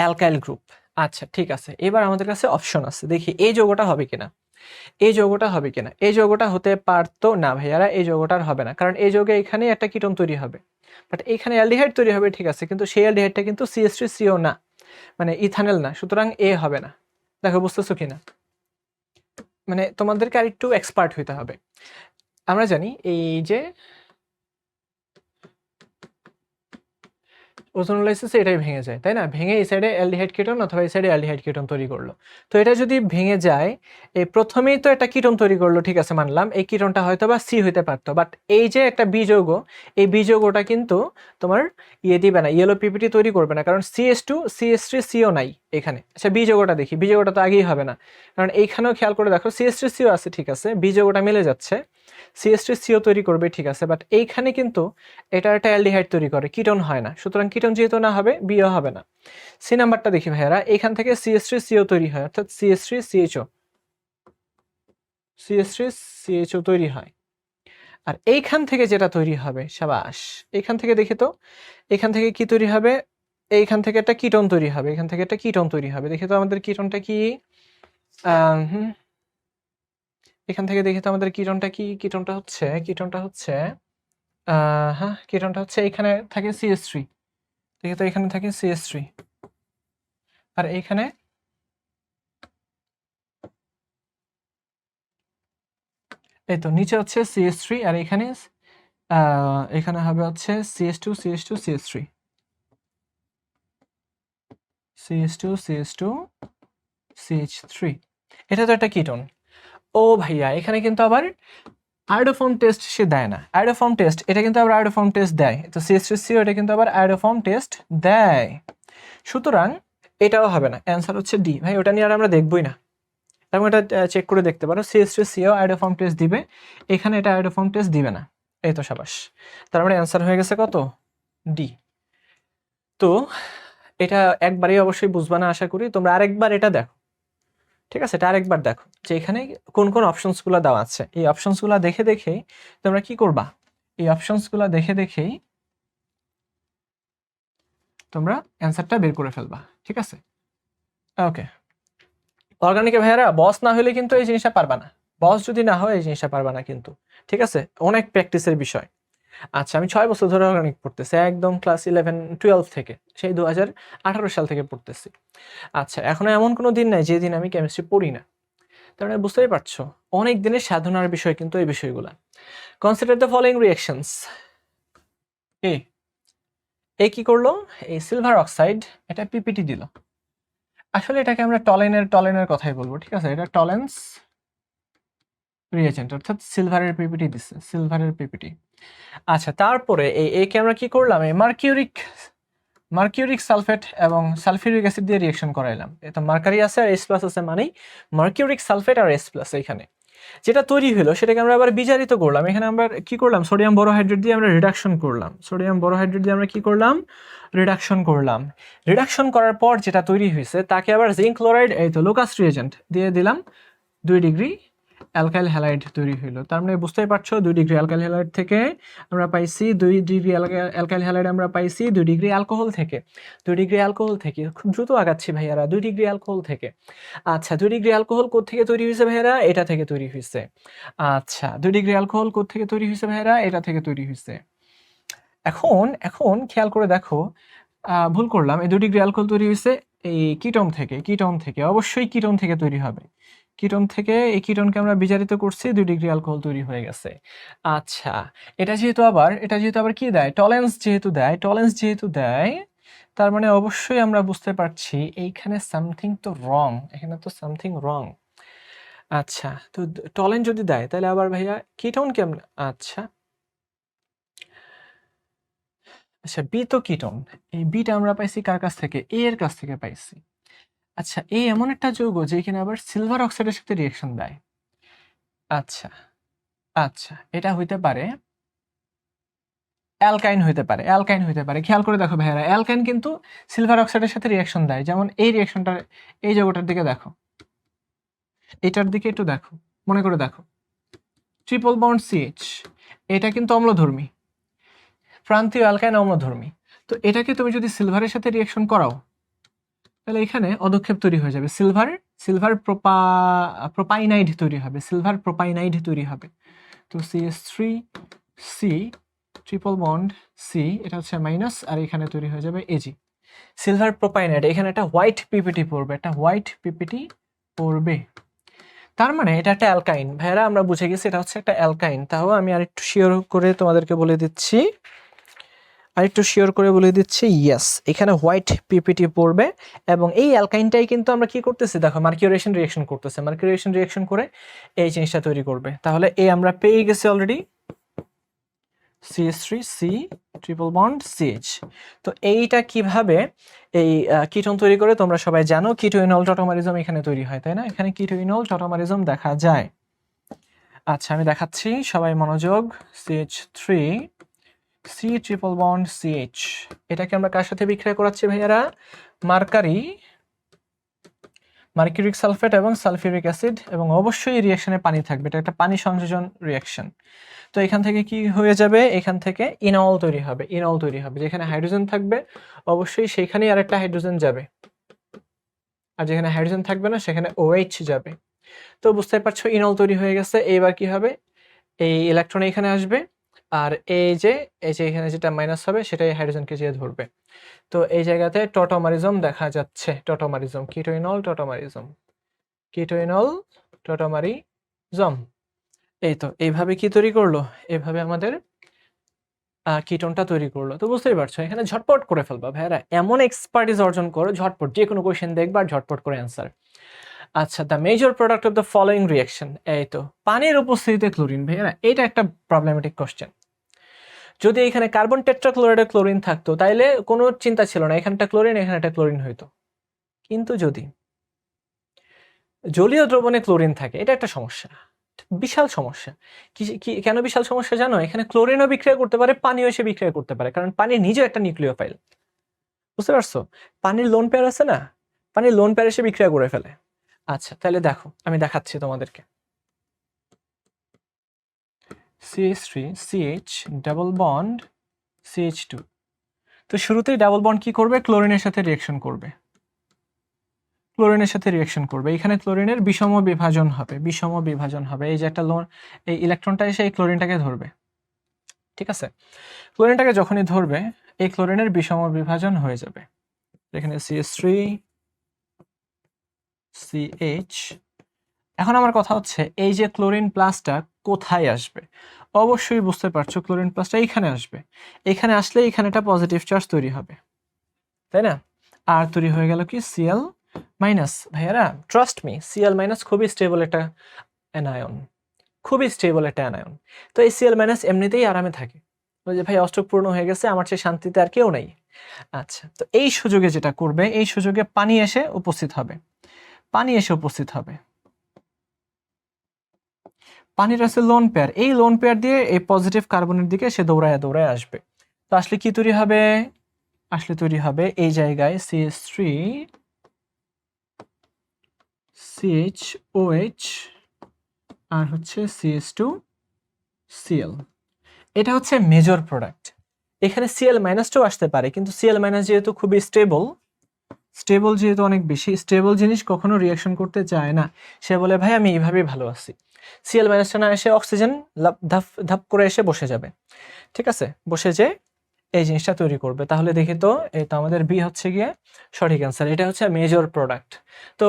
অ্যালকাইল গ্রুপ। আচ্ছা ঠিক আছে, এবার আমাদের কাছে অপশন আছে, দেখি এই যৌগটা হবে কিনা। এই যৌগটা হতে পারতো না ভাইয়ারা, এই যৌগটার হবে না, কারণ এই যৌগে এখানে একটা কিটোন তৈরি হবে, বাট এখানে অ্যালডিহাইড তৈরি হবে, ঠিক আছে, কিন্তু সেই অ্যালডিহাইডটা কিন্তু CH3CO না, মানে ইথানল না, সুতরাং এ হবে না। দেখো বুঝতেছো কিনা, মানে তোমাদেরকে আর একটু এক্সপার্ট হইতে হবে। আমরা জানি এই যে ওজোন লাইসিসে এটাই ভেঙে যায়, তাই না? ভেঙে এই সাইডে অ্যালডিহাইড কিটোন অথবা এই সাইডে অ্যালডিহাইড কিটোন তৈরি করলো। তো এটা যদি ভেঙে যায়, এই প্রথমেই তো একটা কিটোন তৈরি করলো, ঠিক আছে, মানলাম এই কিটোনটা হয়তো বা সি হইতে পারতো, বাট এই যে একটা বি যৌগ, এই বি যৌগটা কিন্তু তোমার ইয়ে দিবে না, ইয়েলো পিপিটি তৈরি করবে না, কারণ CH2 CH3CO নাই এখানে। আচ্ছা বি যৌগটা দেখি, বি যৌগটা তো আগেই হবে না, কারণ এইখানেও খেয়াল করে দেখো CH3CO আছে, ঠিক আছে, বি যৌগটা মিলে যাচ্ছে, CH3CO তৈরি করবে, ঠিক আছে, বাট এইখানে কিন্তু এটা একটা অ্যালডিহাইড তৈরি করে, কিটোন হয় না, সুতরাং কিটোন যেহেতু না হবে, বিও হবে না। সি নাম্বারটা দেখি ভাইয়ারা, এখান থেকে CH3CO তৈরি হয়, অর্থাৎ CH3CHO তৈরি হয়। আর এইখান থেকে যেটা তৈরি হবে, সাবাস, এখান থেকে দেখি তো, এখান থেকে কি তৈরি হবে? এইখান থেকে একটা কিটোন তৈরি হবে, এখান থেকে একটা কিটোন তৈরি হবে, দেখি তো আমাদের কিটোনটা কি। এখান থেকে দেখি তো আমাদের কিটোনটা কি। কিটোনটা হচ্ছে হ্যাঁ, কিটোনটা হচ্ছে এখানে থাকে CH3, দেখি তো এখানে থাকে CH3, আর এইখানে এই তো নিচে হচ্ছে CH3, আর এখানে এখানে হবে হচ্ছে CH2 CH2 CH3 CH2 CH2 CH3। এটা তো একটা কিটোন। ও ভাইয়া, এখানে কিন্তু আবার আয়োডোফর্ম টেস্ট সে দেয় না, আয়োডোফর্ম টেস্ট, এটা কিন্তু আবার আয়োডোফর্ম টেস্ট দেয়, তো CH3CO এটা কিন্তু আবার আয়োডোফর্ম টেস্ট দেয়, সুতরাং এটাও হবে না। অ্যান্সার হচ্ছে ডি। ভাই ওটা নিয়ে আর আমরা দেখবই না, এবং এটা চেক করে দেখতে পারো, CH3CO আয়োডোফর্ম টেস্ট দিবে, এখানে এটা আয়োডোফর্ম টেস্ট দিবে না। এই তো সাবাস, তার মানে অ্যান্সার হয়ে গেছে কত? ডি। তো এটা একবারই অবশ্যই বুঝবা না, আশা করি তোমরা আরেকবার এটা দেখো, ঠিক আছে, এটা আরেকবার দেখো যে এখানে কোন কোন অপশনসগুলো দেওয়া আছে। এই অপশনসগুলো দেখে দেখেই তোমরা কি করবা, এই অপশনসগুলো দেখে দেখেই তোমরা অ্যান্সারটা বের করে ফেলবা, ঠিক আছে। ওকে, অর্গানিকে ভাইয়ারা বস না হলে কিন্তু এই জিনিসটা পারবা না, বস যদি না হয় এই জিনিসটা পারবা না কিন্তু, ঠিক আছে, অনেক প্র্যাকটিসের বিষয়। আচ্ছা, আমি 6 বছর ধরে অর্গানিক পড়তেছি, একদম ক্লাস 11-12 থেকে, সেই 2018 সাল থেকে পড়তেছি। আচ্ছা, এখনো এমন কোনো দিন নাই যেদিন আমি কেমিস্ট্রি পড়ি না, তার মানে বুঝতেই পারছো অনেক দিনের সাধনার বিষয় কিন্তু এই বিষয়গুলো। Consider the following reactions. এ কি করলো, এই সিলভার অক্সাইড এটা পিপিটি দিল, আসলে এটাকে আমরা টলেনের কথাই বলবো, ঠিক আছে, এটা টলেন্স রিয়েজেন্ট, অর্থাৎ সিলভারের পিপিটি দিচ্ছে, সিলভারের পিপিটি। আচ্ছা, তারপরে এই একে আমরা কি করলাম, এই মার্কিউরিক সালফেট এবং সালফিউরিক অ্যাসিড দিয়ে রিঅ্যাকশন করাইলাম। এটা মার্কারি আছে আর H+ আছে, মানেই মার্কিউরিক সালফেট আর H+। এখানে যেটা তৈরি হলো সেটাকে আমরা আবার বিজারিত করলাম। এখানে আমরা কি করলাম, সোডিয়াম বোরোহাইড্রেট দিয়ে আমরা রিডাকশন করলাম, রিডাকশন করার পর যেটা তৈরি হয়েছে তাকে আবার জিঙ্ক ক্লোরাইড, এই তো লুকাস রিয়েজেন্ট দিয়ে দিলাম 2 ডিগ্রি অ্যালকাইল হ্যালাইড তৈরি হইলো। তার মানে বুঝতেই পারছো 2 ডিগ্রি অ্যালকাইল হ্যালাইড থেকে আমরা পাইছি 2 ডিগ্রি অ্যালকাইল হ্যালাইড আমরা পাইছি 2 ডিগ্রি অ্যালকোহল থেকে। 2 ডিগ্রি অ্যালকোহল থেকে খুব দ্রুত আগাচ্ছি ভাইয়ারা, 2 ডিগ্রি অ্যালকোহল থেকে। আচ্ছা 2 ডিগ্রি অ্যালকোহল কোত্থেকে তৈরি হইছে ভাইয়ারা? এটা থেকে তৈরি হইছে। আচ্ছা 2 ডিগ্রি অ্যালকোহল কোত্থেকে তৈরি হইছে ভাইয়ারা? এটা থেকে তৈরি হইছে। এখন খেয়াল করে দেখো, ভুল করলাম। এই 2 ডিগ্রি অ্যালকোহল তৈরি হইছে এই কিটোন থেকে অবশ্যই কিটোন থেকে তৈরি হবে। কিটোন থেকে এই কিটোনকে আমরা বিজারিত করছি, 2 ডিগ্রি অ্যালকোহল তৈরি হয়ে গেছে। আচ্ছা এটা যেহেতু আবার কি দেয়? টলেন্স যেহেতু দেয়, তার মানে অবশ্যই আমরা বুঝতে পারছি এইখানে সামথিং তো রং, এখানে তো সামথিং রং। আচ্ছা তো টলেন্স যদি দেয় তাহলে আবার ভাইয়া কিটোন কেমন? আচ্ছা বি তো কিটোন, এই বিটা আমরা পাইছি কার কাছ থেকে? এ এর কাছ থেকে পাইছি। আচ্ছা এই এমন একটা যৌগ যেখানে আবার সিলভার অক্সাইডের সাথে রিঅ্যাকশন দেয়। আচ্ছা আচ্ছা এটা হইতে পারে অ্যালকাইন হইতে পারে। খেয়াল করে দেখো ভাইয়ারা, অ্যালকাইন কিন্তু সিলভার অক্সাইডের সাথে রিঅ্যাকশন দেয়। যেমন এই রিঅ্যাকশনটা, এই যৌগটার দিকে দেখো, এটার দিকে একটু দেখো, মনে করে দেখো, ট্রিপল বন্ড সিএইচ, এটা কিন্তু অম্লধর্মী, প্রান্তীয় অ্যালকাইন অম্লধর্মী। তো এটাকে তুমি যদি সিলভারের সাথে রিঅ্যাকশন করাও তাহলে এখানে অদক্ষেপ তৈরি হয়ে যাবে, সিলভার প্রোপাইনাইড তৈরি হবে। তো CH3C ট্রিপল বন্ড সি, এটা হচ্ছে মাইনাস, আর এখানে তৈরি হয়ে যাবে Ag, সিলভার প্রোপাইনাইড। এখানে একটা হোয়াইট পিপিটি পড়বে, তার মানে এটা একটা অ্যালকাইন। ভাইয়ারা আমরা বুঝে গেছি এটা হচ্ছে একটা অ্যালকাইন। তাও আমি আরেকটু শিওর করে তোমাদেরকে বলে দিচ্ছি, ইয়েস এখানে হোয়াইট পিপিটি পড়বে। এবং এই অ্যালকাইনটাই কিন্তু আমরা কি করতেছি দেখো, মার্কিউরেশন রিঅ্যাকশন করে এই জিনিসটা তৈরি করবে। তাহলে এই আমরা পেয়ে গেছি already CH3C triple bond CH। তো এইটা কিভাবে এই কিটোন তৈরি করে তোমরা সবাই জানো, কিটোইনল টটোমারিজম এখানে তৈরি হয়, তাই না? এখানে কিটোইনল টটোমারিজম দেখা যায়। আচ্ছা আমি দেখাচ্ছি, সবাই মনোযোগ। CH3 C triple bond CH, এটাকে আমরা কার সাথে বিক্রিয়া করাচ্ছি ভাইয়ারা? মার্কিউরিক সালফেট এবং সালফিউরিক অ্যাসিড, এবং অবশ্যই রিঅ্যাকশনে পানি থাকবে, এটা একটা পানি সংযোজন রিঅ্যাকশন। তো এখান থেকে কি হয়ে যাবে? এখান থেকে ইনল তৈরি হবে, যেখানে হাইড্রোজেন থাকবে অবশ্যই সেখানেই আরেকটা হাইড্রোজেন যাবে, আর যেখানে হাইড্রোজেন থাকবে না সেখানে OH যাবে। তো বুঝতে পারছো ইনল তৈরি হয়ে গেছে। এইবার কি হবে? এই ইলেকট্রন এখানে আসবে, আর এই যে এখানে যেটা মাইনাস হবে সেটাই হাইড্রোজেনকে যেয়ে ধরবে। তো এই জায়গাতে টটোমারিজম দেখা যাচ্ছে, কিটোইনল টটোমারিজম। এই তো এইভাবে কি তৈরি করলো? এইভাবে আমাদের কিটোনটা তৈরি করলো। তো বুঝতেই পারছো এখানে ঝটপট করে ফেলবা ভাইয়ারা, এমন এক্সপার্টিস অর্জন করো, ঝটপট যে কোনো কোয়েশ্চেন দেখবা আর ঝটপট করে অ্যান্সার। আচ্ছা the major product of the following reaction, এই তো পানির উপস্থিতিতে ক্লোরিন। ভাইয়ারা এটা একটা প্রবলেমেটিক কোশ্চেন। যদি এখানে কার্বন টেট্রাক্লোরাইডে ক্লোরিন থাকতো তাইলে কোনো চিন্তা ছিল না, এখানটা ক্লোরিন এখানে ক্লোরিন হইতো। কিন্তু যদি জলীয় দ্রবণে ক্লোরিন থাকে, এটা একটা সমস্যা, বিশাল সমস্যা। কেন বিশাল সমস্যা জানো? এখানে ক্লোরিনও বিক্রিয়া করতে পারে, পানিও এসে বিক্রিয়া করতে পারে, কারণ পানি নিজে একটা নিউক্লিওফাইল। বুঝতে পারছো? পানির লোন পেয়ার আছে না, পানির লোন পেয়ার এসে বিক্রিয়া করে ফেলে। আচ্ছা তাহলে দেখো আমি দেখাচ্ছি তোমাদেরকে। CH3CH double bond CH2। তো শুরুতেই ডাবল বন্ড কি করবে? ক্লোরিনের সাথে রিঅ্যাকশন করবে, এখানে ক্লোরিনের বিষম বিভাজন হবে। এই যে একটা লোন, এই ইলেকট্রনটা এসে এই ক্লোরিনটাকে ধরবে, ঠিক আছে? ক্লোরিনটাকে যখনই ধরবে এই ক্লোরিনের বিষম বিভাজন হয়ে যাবে। এখানে CH3CH। এখন আমার কথা হচ্ছে এই যে ক্লোরিন প্লাসটা কোথায় আসবে? অবশ্যই বুঝতে পারছো ক্লোরিন প্লাসটা এইখানে আসবে। এখানে আসলে এখানে একটা পজিটিভ চার্জ তৈরি হবে, তাই না? আর তৈরি হয়ে গেল কি Cl মাইনাস। ভাইয়ারা ট্রাস্ট মি, Cl মাইনাস খুবই স্টেবল একটা অ্যানায়ন, তো এই Cl মাইনাস এমনিতেই আরামে থাকে, ওই যে ভাই অষ্টক পূর্ণ হয়ে গেছে, আমার চেয়ে শান্তিতে আর কেউ নাই। আচ্ছা তো এই সুযোগে যেটা করবে, এই সুযোগে পানি এসে উপস্থিত হবে, পানির আছে লোন পেয়ার, এই লোন পেয়ার দিয়ে এই পজিটিভ কার্বনের দিকে সে দৌড়ায় আসবে। তো আসলে কি তৈরি হবে? এই জায়গায় CH3CHOH আর হচ্ছে CH2Cl। এটা হচ্ছে মেজর প্রোডাক্ট। এখানে Cl-2 আসতে পারে, কিন্তু Cl- যেহেতু খুবই স্টেবল যেহেতু অনেক বেশি স্টেবল জিনিস কখনো রিয়াকশন করতে চায় না। সে বলে ভাই আমি এইভাবেই ভালো আছি। Cl- না এসে অক্সিজেন ধাপ ধাপ করে এসে বসে যাবে, ঠিক আছে, বসে যে এই জিনিসটা তৈরি করবে। তাহলে দেখি তো, এই তো আমাদের বি হচ্ছে গিয়ে সঠিক অ্যান্সার। এটা হচ্ছে মেজর প্রোডাক্ট। তো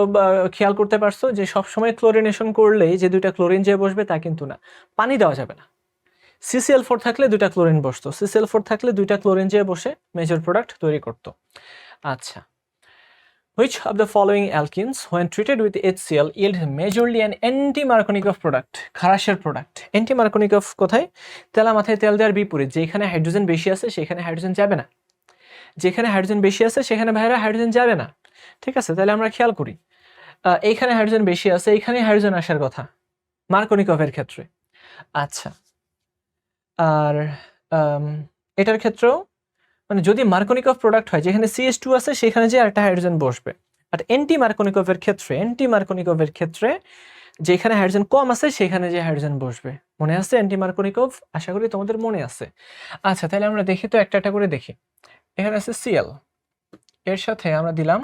খেয়াল করতে পারছো যে সবসময় ক্লোরিনেশন করলেই যে দুইটা ক্লোরিন যে বসবে তা কিন্তু না, পানি দেওয়া যাবে না। CCl4 থাকলে দুইটা ক্লোরিন বসতো, CCl4 থাকলে দুইটা ক্লোরিন যে বসে মেজর প্রোডাক্ট তৈরি করতো। আচ্ছা, which of the following alkenes when treated with HCl yield majorly an anti-Markovnikov product? খারাসের প্রোডাক্ট। অ্যান্টি-মার্কোনিকভ কোথায়? তেলা মাথায় তেল দেওয়ার বিপরীত। যেখানে হাইড্রোজেন বেশি আছে সেখানে হাইড্রোজেন যাবে না, যেখানে হাইড্রোজেন বেশি আছে সেখানে ভাইরা হাইড্রোজেন যাবে না। ঠিক আছে, তাহলে আমরা খেয়াল করি, এইখানে হাইড্রোজেন বেশি আছে, এইখানে হাইড্রোজেন আসার কথা মার্কোনিকভের ক্ষেত্রে। আচ্ছা, আর এটার ক্ষেত্রেও মানে যদি মার্কোনিকভ প্রোডাক্ট হয় যেখানে CH2 আছে সেখানে যে একটা হাইড্রোজেন বসবে। আর অ্যান্টি মার্কোনিকভের ক্ষেত্রে যেখানে হাইড্রোজেন কম আছে সেখানে যে হাইড্রোজেন বসবে। মনে আছে অ্যান্টি মার্কোনিকভ? আশা করি তোমাদের মনে আছে। আচ্ছা, তাহলে আমরা দেখি তো, একটা একটা করে দেখি। এখানে আছে Cl, এর সাথে আমরা দিলাম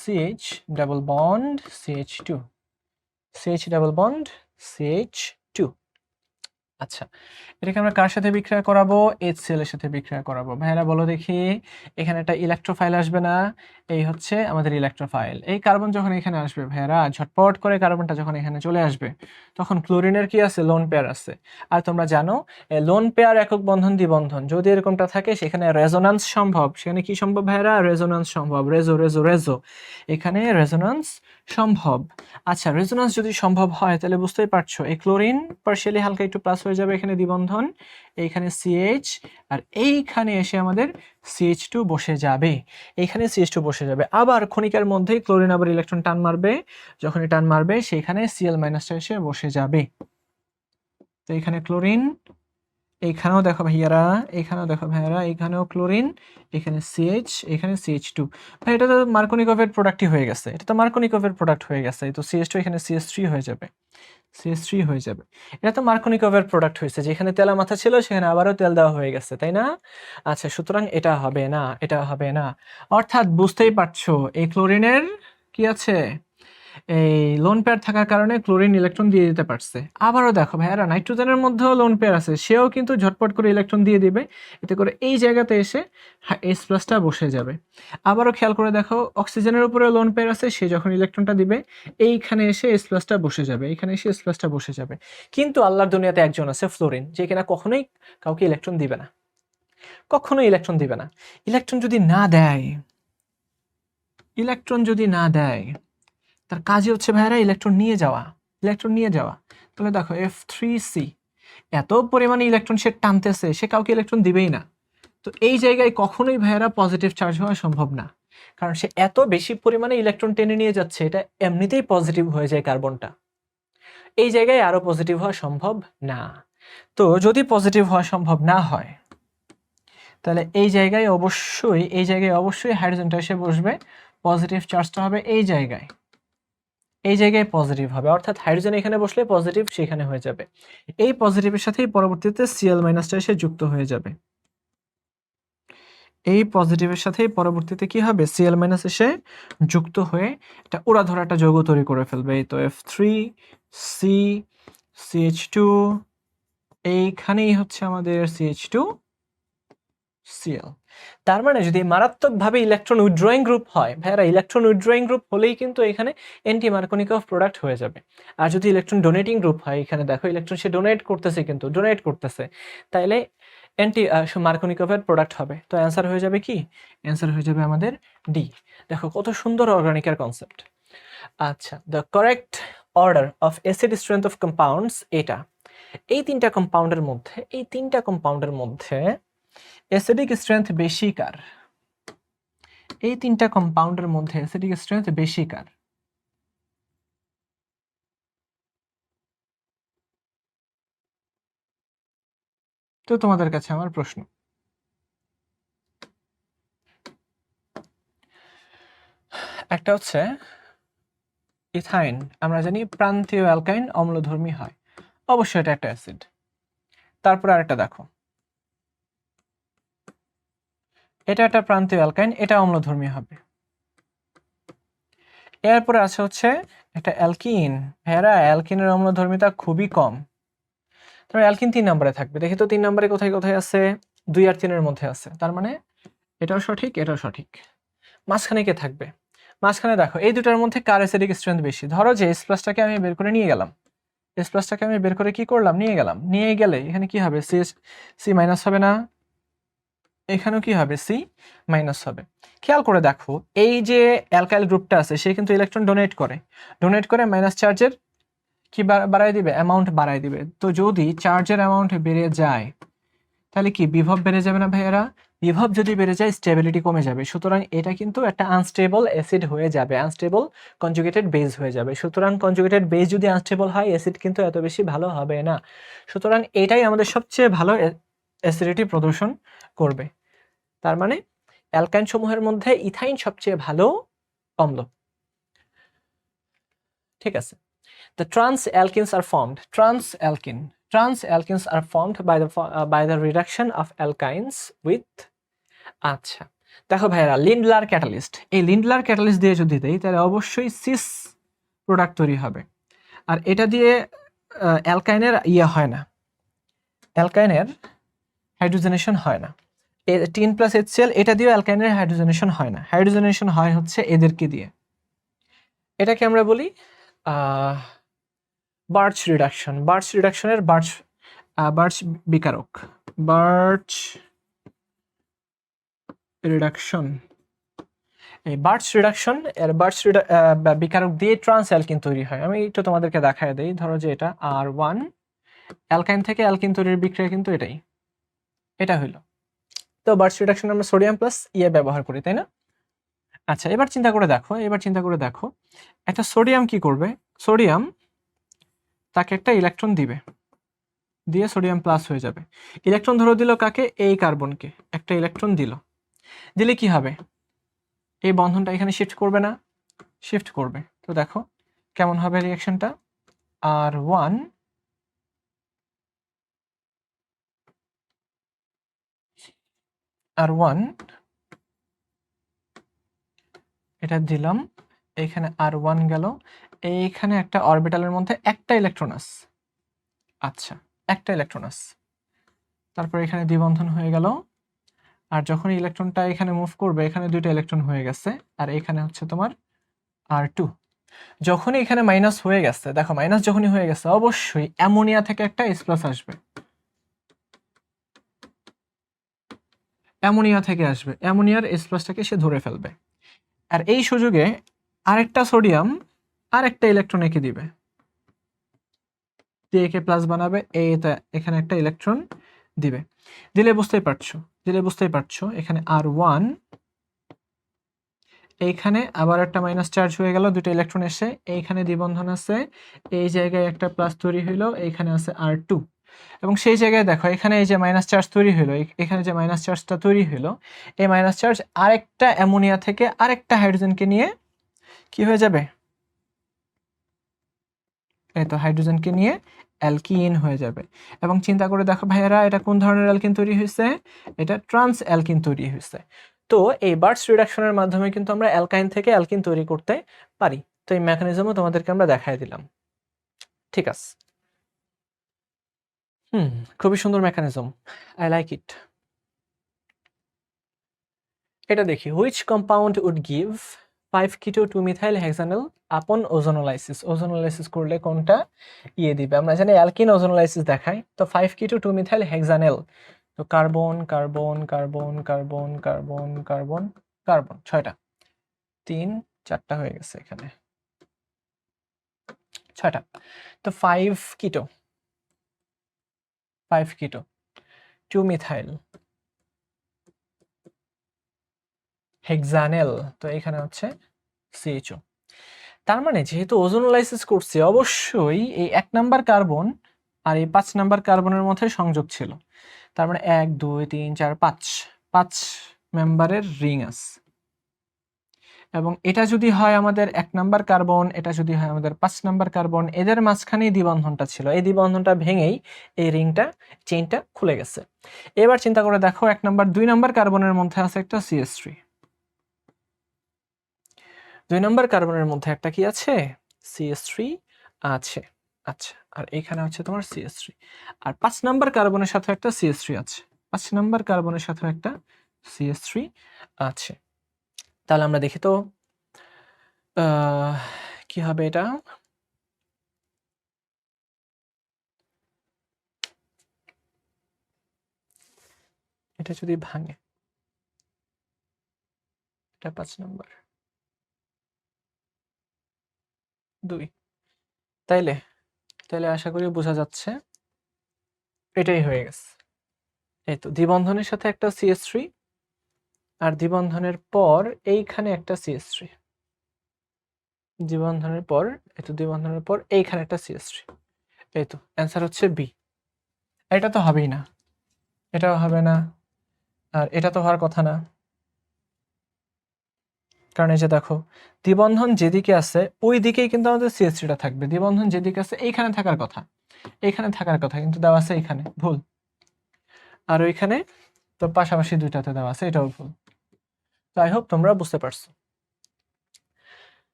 CH double bond CH2, CH double bond CH2। আচ্ছা, এটাকে আমরা কার সাথে বিক্রিয়া করাবো? HCl এর সাথে বিক্রিয়া করাবো। ভাইরা বলো দেখি, এখানে একটা ইলেকট্রোফাইল আসবে না? এই হচ্ছে আমাদের ইলেকট্রোফাইল। এই কার্বন যখন এখানে আসবে ভাইরা, ঝটপট করে কার্বনটা যখন এখানে চলে আসবে, তখন ক্লোরিনের কি আছে? লোন পেয়ার আছে। আর তোমরা জানো লোন পেয়ার একক বন্ধন দ্বিবন্ধন যদি এরকমটা থাকে সেখানে রেজোন্যান্স সম্ভব। সেখানে কি সম্ভব ভাইরা? রেজোন্যান্স সম্ভব। রেজো রেজো রেজো, এখানে রেজোন্যান্স সম্ভব। আচ্ছা, রেজোন্যান্স যদি সম্ভব হয় তাহলে বুঝতেই পারছো এই ক্লোরিন পার্শিয়ালি হালকা একটু প্লাস হয়ে যাবে, এখানে দ্বিবন্ধন, এইখানে CH, আর এইখানে এসে আমাদের CH2 বসে যাবে, এইখানে CH2 বসে যাবে। আবার ক্ষণিকের মধ্যেই ক্লোরিন আবার ইলেকট্রন টান মারবে, যখনই টান মারবে সেখানে Cl- এসে বসে যাবে। তো এখানে ক্লোরিন, এইখানেও দেখো ভাইয়ারা, এইখানেও দেখো ভাইয়ারা, এইখানেও ক্লোরিন, এখানে CH, এখানে CH2। ভাই এটা তো মার্কোনিকভের প্রোডাক্টই হয়ে গেছে, এটা তো মার্কোনিকভের প্রোডাক্ট হয়ে গেছে। তো CH2 এখানে CH3 হয়ে যাবে, CH3 হয়ে যাবে। এটা তো মার্কোনিকভের প্রোডাক্ট হয়েছে, যেখানে তেলা মাথা ছিল সেখানে আবারও তেল দেওয়া হয়ে গেছে, তাই না? আচ্ছা, সুতরাং এটা হবে না, এটা হবে না। অর্থাৎ বুঝতেই পারছো এই ক্লোরিনের কি আছে, এই লোন পেয়ার থাকার কারণে ক্লোরিন ইলেকট্রন দিয়ে দিতে পারছে। আবারও দেখো ভাইয়ারা, নাইট্রোজেনের মধ্যেও লোন পেয়ার আছে, সেও কিন্তু ঝটপট করে ইলেকট্রন দিয়ে দিবে, এতে করে এই জায়গাতে এসে H+টা বসে যাবে। আবারও খেয়াল করে দেখো, অক্সিজেনের উপরে লোন পেয়ার আছে, সে যখন ইলেকট্রনটা দিবে এইখানে এসে H+টা বসে যাবে, এখানে এসে H+টা বসে যাবে। কিন্তু আল্লাহর দুনিয়াতে একজন আছে ফ্লোরিন, যে কিনা কখনোই কাউকে ইলেকট্রন দিবে না, কখনোই ইলেকট্রন দিবে না। ইলেকট্রন যদি না দেয়, ইলেকট্রন যদি না দেয়, তার কাজই হচ্ছে ভাইরা ইলেকট্রন নিয়ে যাওয়া, ইলেকট্রন নিয়ে যাওয়া। তাহলে দেখো F3C, এত পরিমাণে ইলেকট্রন সে টানতেছে, সে কাউকে ইলেকট্রন দিবেই না। তো এই জায়গায় কখনোই ভাইরা পজিটিভ চার্জ হওয়া সম্ভব না, কারণ সে এত বেশি পরিমাণে ইলেকট্রন টেনে নিয়ে যাচ্ছে, এটা এমনিতেই পজিটিভ হয়ে যায় কার্বনটা। এই জায়গায় আরো পজিটিভ হওয়া সম্ভব না। তো যদি পজিটিভ হওয়া সম্ভব না হয়, তাহলে এই জায়গায় অবশ্যই হাইড্রোজেনটা এসে বসবে, পজিটিভ চার্জটা হবে এই জায়গায়, এই জায়গায় পজিটিভ হবে। অর্থাৎ হাইড্রোজেন এখানে বসলে পজিটিভ সেখানে হয়ে যাবে। এই পজিটিভের সাথেই পরবর্তীতে Cl- এসে যুক্ত হয়ে যাবে। এই পজিটিভের সাথেই পরবর্তীতে কি হবে? Cl- এসে যুক্ত হয়ে একটা উড়াধরা একটা যৌগ তৈরি করে ফেলবে। এই তো F3C CH2, এইখানেই হচ্ছে আমাদের CH2Cl। তার মানে যদি মারাত্মকভাবে ইলেকট্রন উইথড্রয়িং গ্রুপ হয় ভাইরা, ইলেকট্রন উইথড্রয়িং গ্রুপ হলেই কিন্তু এখানে অ্যান্টি মার্কোনিকভ প্রোডাক্ট হয়ে যাবে। আর যদি ইলেকট্রন ডোনেটিং গ্রুপ হয়, এখানে দেখো ইলেকট্রন সে ডোনেট করতেছে, কিন্তু ডোনেট করতেছে, তাইলে অ্যান্টি মার্কোনিকভের প্রোডাক্ট হবে। তো অ্যান্সার হয়ে যাবে কি? অ্যান্সার হয়ে যাবে আমাদের ডি। দেখো কত সুন্দর অর্গানিকের কনসেপ্ট। আচ্ছা, the correct order of acid strength of compounds এটা। এই তিনটা কম্পাউন্ডের মধ্যে অ্যাসিডিক স্ট্রেংথ বেশি কার? এই তিনটা কম্পাউন্ডের মধ্যে অ্যাসিডিক স্ট্রেংথ বেশি কার? তো তোমাদের কাছে আমার প্রশ্ন, একটা হচ্ছে ইথাইন আমরা জানি প্রান্তীয় অ্যালকাইন অম্লধর্মী হয়, অবশ্যই এটা একটা অ্যাসিড। তারপর আরেকটা দেখো, এটা একটা প্রান্তীয় অ্যালকাইন, এটা অম্লধর্মী হবে। এরপরে আছে হচ্ছে একটা অ্যালকিন, অ্যালকিনের অম্লধর্মিতা খুবই কম, তবে অ্যালকিন 3 নম্বরে থাকবে। দেখি তো 3 নম্বরে কোথায় কোথায় আছে, 2 আর 3 এর মধ্যে আছে, তার মানে এটাও সঠিক এটাও সঠিক। মাঝখানে কে থাকবে? মাঝখানে দেখো এই দুটার মধ্যে কার অ্যাসিডিক স্ট্রেংথ বেশি? ধরো যে এস প্লাসটাকে আমি বের করে নিয়ে গেলাম, এস প্লাসটাকে আমি বের করে কি করলাম, নিয়ে গেলাম, নিয়ে গেলে এখানে কি হবে, সি মাইনাস হবে না, এখানেও কি হবে, সি মাইনাস হবে। খেয়াল করে দেখো এই যে অ্যালকাইল গ্রুপটা আছে সে কিন্তু ইলেকট্রন ডোনেট করে মাইনাস চার্জের কি বাড়াই দিবে, অ্যামাউন্ট বাড়াই দিবে। তো যদি চার্জের অ্যামাউন্ট বেড়ে যায় তাহলে কি বিভব বেড়ে যাবে না ভাইয়েরা? বিভব যদি বেড়ে যায় স্টেবিলিটি কমে যাবে, সুতরাং এটা কিন্তু একটা আনস্টেবল অ্যাসিড হয়ে যাবে, আনস্টেবল কনজুগেটেড বেস হয়ে যাবে। সুতরাং কনজুগেটেড বেস যদি আনস্টেবল হয় অ্যাসিড কিন্তু এত বেশি ভালো হবে না। সুতরাং এটাই আমাদের সবচেয়ে ভালো অ্যাসিডিটি প্রদর্শন করবে। তার মানে অ্যালকাইন সমূহের মধ্যে ইথাইন সবচেয়ে ভালো অম্ল। ঠিক আছে, the trans alkenes are formed, trans alkenes are formed by the reduction of alkynes with, আচ্ছা দেখো ভাইয়েরা লিন্ডলার ক্যাটালিস্ট, এই লিন্ডলার ক্যাটালিস্ট দিয়ে যদি দেই তাহলে অবশ্যই সিস প্রোডাক্ট তৈরি হবে। আর এটা দিয়ে অ্যালকাইনের হয় না, অ্যালকাইনের হাইড্রোজেনেশন হয় না। 10+ HCl এটা দিয়ে অ্যালকাইনের হাইড্রোজেনেশন হয় না, হাইড্রোজেনেশন হয় হচ্ছে এদেরকে দিয়ে। এটাকে আমরা বলি বার্চ রিডাকশন, বার্চ রিডাকশনের বার্চ বিকারক, বার্চ রিডাকশন। এই বার্চ রিডাকশন এর বিকারক দিয়ে ট্রান্স অ্যালকিন তৈরি হয়। আমি একটু তোমাদেরকে দেখায় দেই, ধরো যে এটা R1 অ্যালকাইন থেকে অ্যালকিন তৈরির বিক্রিয়া কিন্তু এটা হইলো। তো বার্চ রিডাকশন আমরা সোডিয়াম প্লাস ব্যবহার করি, তাই না? আচ্ছা এবার চিন্তা করে দেখো একটা সোডিয়াম কি করবে, সোডিয়াম তাকে একটা ইলেকট্রন দিবে, দিয়ে সোডিয়াম প্লাস হয়ে যাবে। ইলেকট্রন ধরো দিল কাকে, এই কার্বনকে একটা ইলেকট্রন দিলে কি হবে, এই বন্ধনটা এখানে শিফট করবে না, শিফট করবে। তো দেখো কেমন হবে রিঅ্যাকশনটা, R1 এটা দিলাম, এইখানে R1 গেল, এইখানে একটা অরবিটালের মধ্যে একটা ইলেকট্রন আছে, আচ্ছা একটা ইলেকট্রন আছে, তারপর এখানে দ্বিবন্ধন হয়ে গেল। আর যখন ইলেকট্রনটা এখানে মুভ করবে এখানে 2টা ইলেকট্রন হয়ে গেছে, আর এখানে হচ্ছে তোমার R2। যখনই এখানে মাইনাস হয়ে গেছে, দেখো মাইনাস যখনই হয়ে গেছে অবশ্যই অ্যামোনিয়া থেকে একটা S+ আসবে, অ্যামোনিয়া থেকে আসবে, অ্যামোনিয়ার S+টাকে সে ধরে ফেলবে। আর এই সুযোগে আরেকটা সোডিয়াম আরেকটা ইলেকট্রন এঁকে দিবে, দিয়ে একে প্লাস বানাবে, এইটা এখানে একটা ইলেকট্রন দিবে। দিলে বুঝতেই পারছো এখানে R1, এইখানে আবার একটা মাইনাস চার্জ হয়ে গেল, 2টা ইলেকট্রন এসে এইখানে দ্বিবন্ধন আছে, এই জায়গায় একটা প্লাস তৈরি হইলো, এইখানে আছে R2। এবং সেই জায়গায় দেখো এখানে এই যে মাইনাস চার্জ তৈরি হইলো, এখানে যে মাইনাস চার্জটা তৈরি হইলো, এই মাইনাস চার্জ আরেকটা অ্যামোনিয়া থেকে আরেকটা হাইড্রোজেনকে নিয়ে কি হয়ে যাবে, এই তো হাইড্রোজেনকে নিয়ে অ্যালকিন হয়ে যাবে। এবং চিন্তা করে দেখো ভাইয়েরা এটা কোন ধরনের অ্যালকিন তৈরি হয়েছে, এটা ট্রান্স অ্যালকিন তৈরি হয়েছে। তো এই বার্চ রিডাকশনের মাধ্যমে কিন্তু আমরা অ্যালকাইন থেকে অ্যালকিন তৈরি করতে পারি। তো এই মেকানিজমও তোমাদেরকে আমরা দেখাই দিলাম, ঠিক আছে? খুবই সুন্দর মেকানিজম, আই লাইক ইট। এটা দেখি, which compound would give 5-keto-2-methyl-hexanyl আপন ওজোনোলাইসিস, ওজোনোলাইসিস করলে কোনটা দিবে? আমরা জানি অ্যালকিন ওজোনোলাইসিস দেখায়, তো 5-keto-2-methyl-hexanyl, তো carbon carbon carbon carbon carbon carbon carbon 6টা, 4টা হয়ে গেছে এখানে 6টা। তো 5-keto 2-methyl-hexanyl, তো এখানে হচ্ছে CHO। তার মানে যেহেতু ওজোনোলাইসিস করছে অবশ্যই এই 1 নাম্বার কার্বন আর এই 5 নাম্বার কার্বনের মধ্যে সংযোগ ছিল, তার মানে 1 2 3 4 5 মেম্বারের রিং আছে। এবং এটা যদি হয় আমাদের 1 নাম্বার কার্বন, এটা যদি হয় আমাদের 5 নাম্বার কার্বন, এদের মাঝখানেই দ্বিবন্ধনটা ছিল। এই দ্বিবন্ধনটা ভেঙেই এই রিংটা চেইনটা খুলে গেছে। এবার চিন্তা করে দেখো 1 নাম্বার 2 নাম্বার কার্বনের মধ্যে আছে একটা CH3, 2 নাম্বার কার্বনের মধ্যে একটা কি আছে, CH3 আছে। আচ্ছা, আর এখানে হচ্ছে তোমার CH3, আর 5 নাম্বার কার্বনের সাথে একটা CH3 আছে, 5 নাম্বার কার্বনের সাথে একটা CH3 আছে। তাহলে আমরা দেখি তো কি হবে এটা। এটা যদি ভাঙে, এটা 5 নাম্বার 2, তাইলে তাইলে আশা করি বোঝা যাচ্ছে এটাই হয়ে গেছে। এই তো দ্বিবন্ধনের সাথে একটা CH3, আর দ্বিবন্ধনের পর এইখানে একটা CH3, দ্বিবন্ধনের পর, এই তো দ্বিবন্ধনের পর এইখানে একটা CH3। এই তো অ্যান্সার হচ্ছে বি। এটা তো হবেই না, এটাও হবে না, আর এটা তো হওয়ার কথা না, কারণ এই যে দেখো দ্বিবন্ধন যেদিকে আছে ওই দিকেই কিন্তু আমাদের CH3টা থাকবে। দ্বিবন্ধন যেদিকে আছে এইখানে থাকার কথা, এইখানে থাকার কথা, কিন্তু দেওয়া আছে এইখানে, ভুল। আর ওইখানে তো পাশাপাশি দুইটাতে দেওয়া আছে, এটাও ভুল। তো আই হোপ তোমরা বুঝতে পারছো।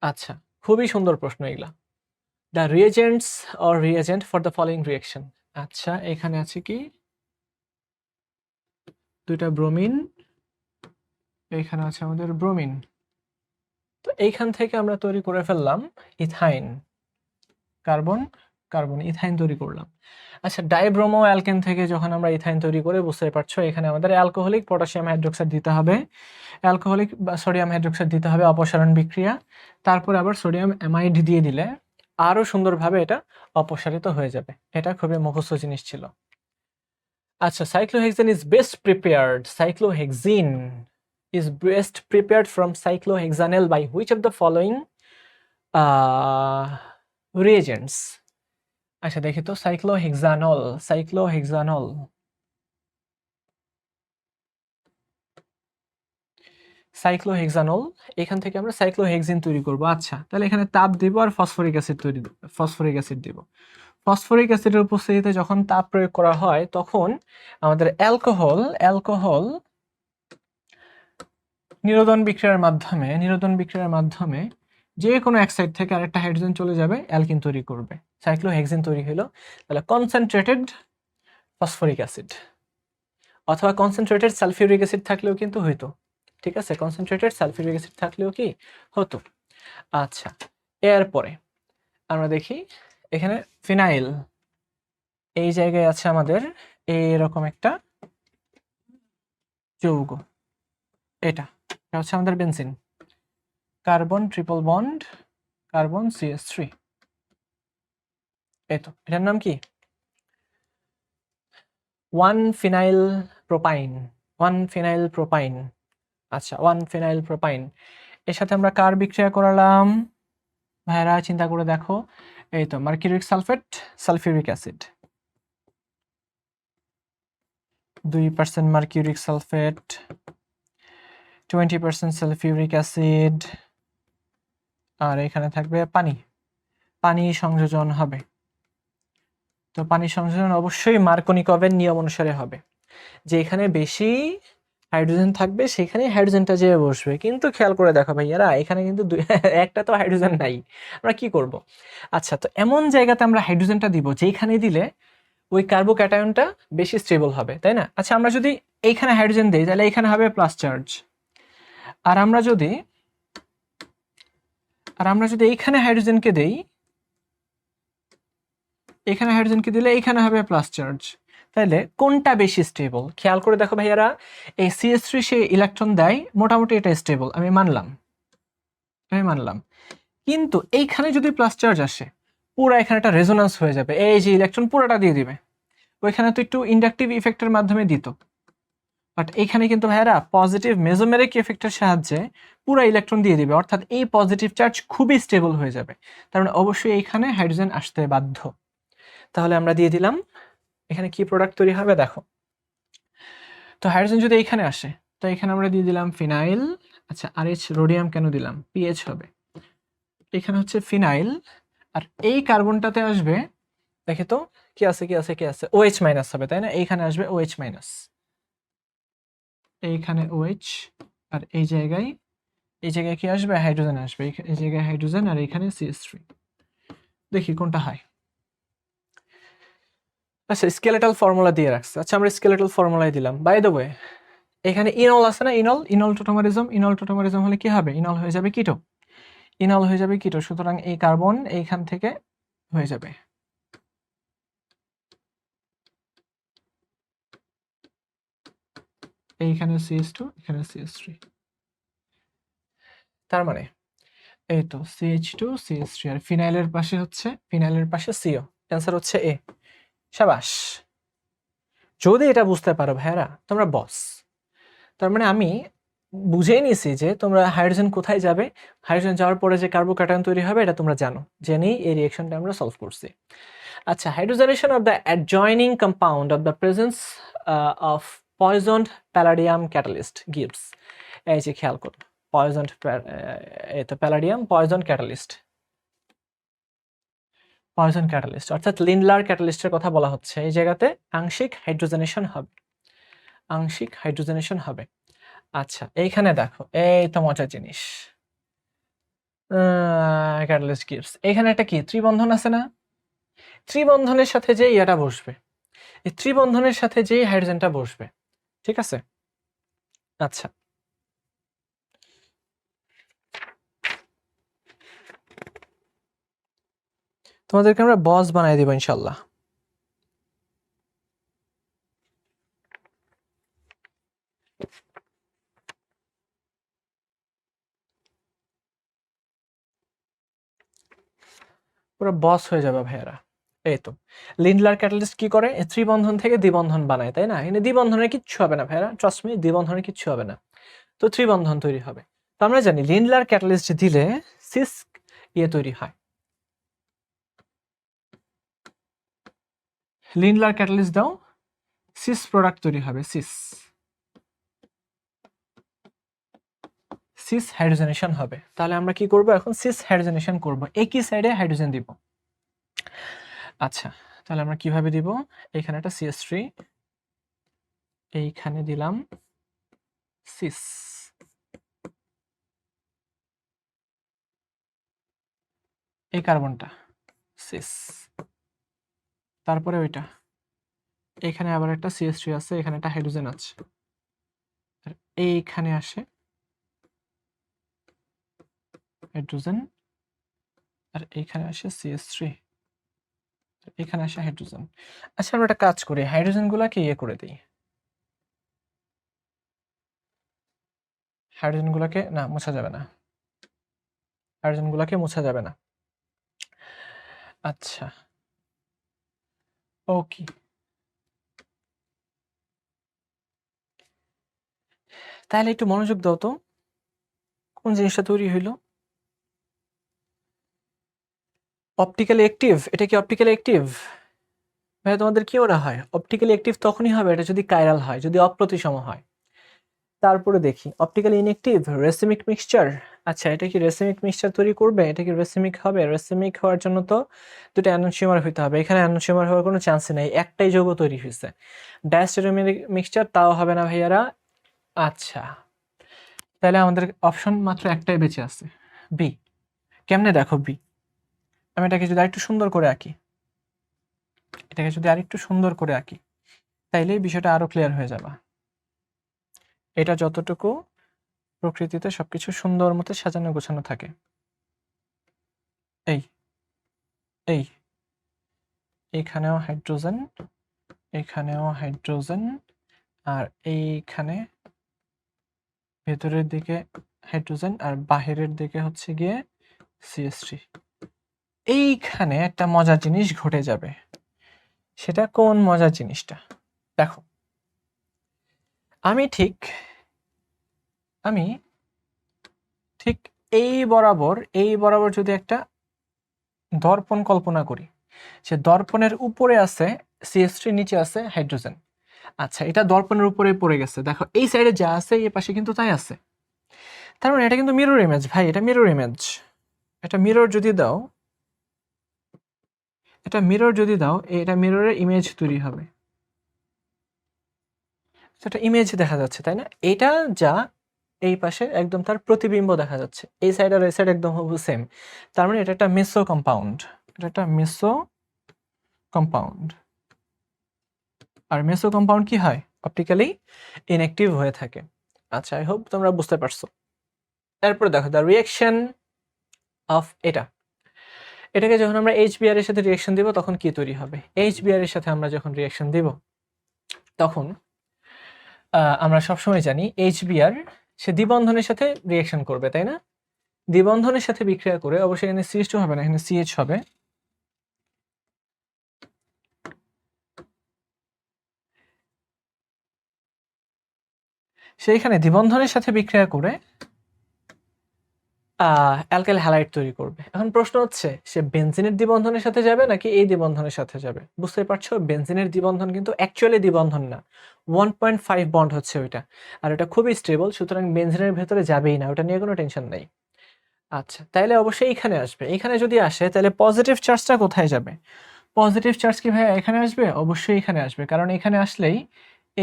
আচ্ছা, খুবই সুন্দর প্রশ্ন এগুলা। The reagents or reagent for the following reaction. আচ্ছা, এখানে আছে কি দুইটা ব্রোমিন, এইখানে আছে আমাদের ব্রোমিন। তো এইখান থেকে আমরা তৈরি করে ফেললাম ইথাইন, কার্বন কার্বন, ইথাইন তৈরি করলাম। আচ্ছা, ডাইব্রোমো অ্যালকেন থেকে যখন আমরা ইথাইন তৈরি করে, বুঝতে পারছো এখানে আমাদের অ্যালকোহলিক পটাশিয়াম হাইড্রোক্সাইড দিতে হবে, অ্যালকোহলিক বা সোডিয়াম হাইড্রোক্সাইড দিতে হবে, অপসারণ বিক্রিয়া, তারপর আবার সোডিয়াম অ্যামাইড দিয়ে দিলে আরো সুন্দরভাবে এটা অপসারিত হয়ে যাবে। এটা খুবই মুখস্থ জিনিস ছিল। আচ্ছা, cyclohexane is best prepared, cyclohexene is best prepared from cyclohexanol by which of the following reagents? আচ্ছা দেখি তো, সাইক্লোহেক্সানল, সাইক্লোহেক্সানল, সাইক্লোহেক্সানল, এখান থেকে আমরা সাইক্লোহেক্সিন তৈরি করব। আচ্ছা, তাহলে এখানে তাপ দিব আর ফসফরিক অ্যাসিড তৈরি, ফসফরিক অ্যাসিড দিব। ফসফরিক অ্যাসিডের উপস্থিতিতে যখন তাপ প্রয়োগ করা হয় তখন আমাদের অ্যালকোহল নিরোধন বিক্রিয়ার মাধ্যমে যে কোনো এক সাইড থেকে আরেকটা হাইড্রোজেন চলে যাবে, অ্যালকিন তৈরি করবে, সাইক্লোহেক্সিন তৈরি হলো। তাহলে কনসেন্ট্রেটেড ফসফরিক অ্যাসিড অথবা কনসেন্ট্রেটেড সালফিউরিক অ্যাসিড থাকলেও কিন্তু হইতো। ঠিক আছে, কনসেন্ট্রেটেড সালফিউরিক অ্যাসিড থাকলেও কি হতো। আচ্ছা, এরপরে আমরা দেখি এখানে ফিনাইল, এই জায়গায় আছে আমাদের এইরকম একটা যৌগ, এটা হচ্ছে আমাদের benzene, carbon triple bond, carbon CH3। এই তো এটার নাম কি, 1-ফিনাইল প্রোপাইন, 1-ফিনাইল প্রোপাইন। আচ্ছা, 1-ফিনাইল প্রোপাইন, এর সাথে আমরা কার বিক্রিয়া করালাম ভাইরা, চিন্তা করে দেখো। এই তো mercuric sulphate, sulphuric acid, 2% mercuric sulphate, 20% sulphuric acid, আর এখানে থাকবে পানি সংযোজন হবে। তো পানি সংযোজন অবশ্যই মার্কনিকভের নিয়ম অনুসারে হবে, যে এখানে বেশি হাইড্রোজেন থাকবে সেখানে হাইড্রোজেনটা যেয়ে বসবে। কিন্তু খেয়াল করে দেখো ভাইয়ারা, এখানে কিন্তু একটা তো হাইড্রোজেন নাই, আমরা কি করব? আচ্ছা, তো এমন জায়গাতে আমরা হাইড্রোজেনটা দিব যেখানে দিলে ওই কার্বোক্যাটায়নটা বেশি স্টেবল হবে, তাই না? আচ্ছা, আমরা যদি এইখানে হাইড্রোজেন দেই তাহলে এখানে হবে প্লাস চার্জ, আর আমরা যদি এইখানে হাইড্রোজেনকে দেই, এখানে হাইড্রোজেনকে দিলে এইখানে হবে প্লাস চার্জ। তাহলে কোনটা বেশি স্টেবল? খেয়াল করে দেখো ভাইয়ারা, এই CH3 সে ইলেকট্রন দেয়, মোটামুটি এটা স্টেবল, আমি মানলাম। কিন্তু এইখানে যদি প্লাস চার্জ আসে, পুরো এখানে একটা রেজোন্যান্স হয়ে যাবে, এই যে ইলেকট্রন পুরোটা দিয়ে দিবে। ওইখানে তো একটু ইন্ডাকটিভ ইফেক্টের মাধ্যমে দিত, বাট এইখানে কিন্তু ভাইয়ারা পজিটিভ মেজোমেরিক ইফেক্টের সাহায্যে পুরো ইলেকট্রন দিয়ে দিবে, অর্থাৎ এই পজিটিভ চার্জ খুবই স্টেবল হয়ে যাবে। তার মানে অবশ্যই এইখানে হাইড্রোজেন আসতে বাধ্য। তাহলে আমরা দিয়ে দিলাম, এখানে কি প্রোডাক্ট তৈরি হবে দেখো। তো হাইড্রোজেন যদি এইখানে আসে, তো এখানে আমরা দিয়ে দিলাম ফিনাইল, আচ্ছা, RH রোডিয়াম কেন দিলাম, পিএইচ হবে। এখানে হচ্ছে ফিনাইল, আর এই কার্বনটাতে আসবে, দেখে তো কি আছে কি আছে কি আছে, OH মাইনাস হবে তাই না, এইখানে আসবে OH মাইনাস, এইখানে OH, আর এই জায়গায় কি আসবে, হাইড্রোজেন আসবে, এই জায়গায় হাইড্রোজেন, আর এখানে CH3। দেখি কোনটা হয়। আচ্ছা, স্কেলেটাল ফর্মুলা দিয়ে রাখছে। আচ্ছা, আমরা স্কেলেটাল ফর্মুলাই দিলাম। বাই দ্য ওয়ে, এখানে ইনল আছে না, ইনল টোটোমারিজম হলে কি হবে, ইনল হয়ে যাবে কিটো, সুতরাং এই কার্বন এইখান থেকে হয়ে যাবে, এইখানে CH2, এখানে CH3। তার মানে এই তো CH2 CH3, আর ফিনাইলের পাশে CO। অ্যান্সার হচ্ছে এ। শাবাশ, যদি এটা বুঝতে পারো ভাইয়ারা, তোমরা বস। তার মানে আমি বুঝেই নিছি যে তোমরা হাইড্রোজেন কোথায় যাবে, হাইড্রোজেন যাওয়ার পরে যে কার্বোক্যাটায়ন তৈরি হবে এটা তোমরা জানো, জেনেই এই রিঅ্যাকশনটা আমরা সলভ করছি। আচ্ছা, hydrogenation of the adjoining compound of the presence of পয়জন্ড palladium catalyst gives. এই যে খেয়াল করো, পয়জন্ড, এই তো প্যালাডিয়াম পয়জন ক্যাটালিস্ট, অর্থাৎ লিন্ডলার ক্যাটালিস্টের কথা বলা হচ্ছে। এই জায়গাতে আংশিক হাইড্রোজেনেশন হবে। আচ্ছা, এইখানে দেখো, এই তো মজার জিনিস, ক্যাটালিস্ট গিভস, এখানে একটা কি ত্রিবন্ধন আছে না, ত্রিবন্ধনের সাথে যে ইয়াটা বসবে, এই ত্রিবন্ধনের সাথে যে হাইড্রোজেনটা বসবে, ঠিক আছে। আচ্ছা, তোমাদেরকে আমরা বস বানাই দেবো ইনশাল্লাহ। পুরো বস হয়ে যাবে ভাইয়ারা। এই তো লিন্ডলার ক্যাটালিস্ট কি করে, ত্রিবন্ধন থেকে দ্বিবন্ধন বানায় তাই না, এখানে দ্বিবন্ধনের কিচ্ছু হবে না ভাইয়ারা, ট্রাস্ট মি, দ্বিবন্ধনের কিচ্ছু হবে না, তো ত্রিবন্ধন তৈরি হবে। তো আমরা জানি লিন্ডলার ক্যাটালিস্ট দিলে সিস তৈরি হয়, লিন্ডলার ক্যাটালিস্ট দাও, সিস প্রোডাক্ট তৈরি হবে, সিস হাইড্রোজেনেশন হবে। তাহলে আমরা কি করব এখন, সিস হাইড্রোজেনেশন করব, একই সাইডে হাইড্রোজেন দিব। আচ্ছা, তাহলে আমরা কিভাবে দিব, এখানে একটা CH3, এইখানে দিলাম সিস, এই কার্বনটা সিস, তারপরে ওইটা, এখানে আবার একটা CH3 আছে, এখানে একটা হাইড্রোজেন আছে, আর এইখানে আসে হাইড্রোজেন, আর এইখানে আসে CH3, এখানে আসে হাইড্রোজেন। আচ্ছা, আমরা একটা কাজ করি, হাইড্রোজেন গুলাকে করে দিই, হাইড্রোজেন গুলাকে না মোছা যাবে না, হাইড্রোজেন গুলাকে মোছা যাবে না। আচ্ছা, ওকে, তাহলে একটু মনোযোগ দাও তো, কোন জিনিসটা তৈরি হইলো, অপটিক্যালি অ্যাক্টিভ। এটা কি অপটিক্যালি অ্যাক্টিভ ভাই, তোমাদের কি মনে হয় অপটিক্যালি অ্যাক্টিভ তখনই হবে এটা যদি কাইরাল হয়, যদি অপ্রতিসম হয়। তারপরে দেখি অপটিক্যালি ইনঅ্যাক্টিভ রেসিমিক মিক্সচার। আচ্ছা, এটা কি রেসিমিক মিক্সচার তৈরি করবে, এটা কি রেসিমিক হবে, রেসিমিক হওয়ার জন্য তো দুটো অ্যানোনসিমার হইতে হবে, এখানে অ্যানোনসিমার হওয়ার কোনো চান্সই নাই, একটাই যৌগ তৈরি হয়েছে, ডায়াস্টেরিওমিক মিক্সচার, তাও হবে না ভাইয়ারা। আচ্ছা, তাহলে আমাদের অপশন মাত্র একটাই বেঁচে আছে, বি। কেমনে দেখো বি, আমি এটাকে যদি আরেকটু সুন্দর করে আঁকি, তাইলে বিষয়টা আরো ক্লিয়ার হয়ে যাবে। এটা যতটুকু প্রকৃতিতে সবকিছু সুন্দর মতো সাজানো গোছানো থাকে, এই এই এইখানেও হাইড্রোজেন, এখানেও হাইড্রোজেন, আর এইখানে ভেতরের দিকে হাইড্রোজেন, আর বাহিরের দিকে হচ্ছে গিয়ে CH3। এইখানে একটা মজার জিনিস ঘটে যাবে, সেটা কোন মজার জিনিসটা দেখো, আমি ঠিক এই বরাবর যদি একটা দর্পণ কল্পনা করি, সে দর্পণের উপরে আছে CH3, নিচে আছে হাইড্রোজেন। আচ্ছা, এটা দর্পণের উপরে পড়ে গেছে, দেখো এই সাইডে যা আছে এই পাশে কিন্তু তাই আছে, তার মানে এটা কিন্তু মিরর ইমেজ ভাই, এটা মিরর ইমেজ। এটা মিরর যদি দাও, এটা মিরর যদি দাও, এটা মিররের ইমেজ তৈরি হবে। এটা ইমেজ দেখা যাচ্ছে, তাই না? এটা যা এই পাশে একদম তার প্রতিবিম্ব দেখা যাচ্ছে। এই সাইড আর এই সাইড একদম হুবহু সেম। তার মানে এটা একটা মেসো কম্পাউন্ড। এটা একটা মেসো কম্পাউন্ড। আর মেসো কম্পাউন্ড কি হয়? অপটিক্যালি ইনঅ্যাক্টিভ হয়ে থাকে। আচ্ছা, আই হোপ তোমরা বুঝতে পারছো। এরপর দেখো দ্য রিঅ্যাকশন অফ এটা। এটাকে যখন আমরা HBr এর সাথে রিঅ্যাকশন দিব তখন কি তৈরি হবে? HBr এর সাথে আমরা যখন রিঅ্যাকশন দিব তখন আমরা সবসময় জানি HBr সে দ্বিবন্ধনের সাথে রিঅ্যাকশন করবে, তাই না? দ্বিবন্ধনের সাথে বিক্রিয়া করে অবশ্যই এখানে CH2 হবে না, এখানে CH হবে। সেইখানে দ্বিবন্ধনের সাথে বিক্রিয়া করে অ্যালকাইল হ্যালাইড তৈরি করবে। এখন প্রশ্ন হচ্ছে সে বেনজিনের দ্বিবন্ধনের সাথে যাবে নাকি এই দ্বিবন্ধনের সাথে যাবে? বুঝতে পারছো, বেনজিনের দ্বিবন্ধন কিন্তু অ্যাকচুয়ালি দ্বিবন্ধন না, 1.5 বন্ড হচ্ছে ওইটা, আর এটা খুবই স্টেবল, সুতরাং বেনজিনের ভেতরে যাবেই না, ওটা নিয়ে কোনো টেনশন নেই। আচ্ছা, তাইলে অবশ্যই এইখানে আসবে। এইখানে যদি আসে তাহলে পজিটিভ চার্জটা কোথায় যাবে? পজিটিভ চার্জ কি ভাই এখানে আসবে? অবশ্যই এখানে আসবে, কারণ এখানে আসলেই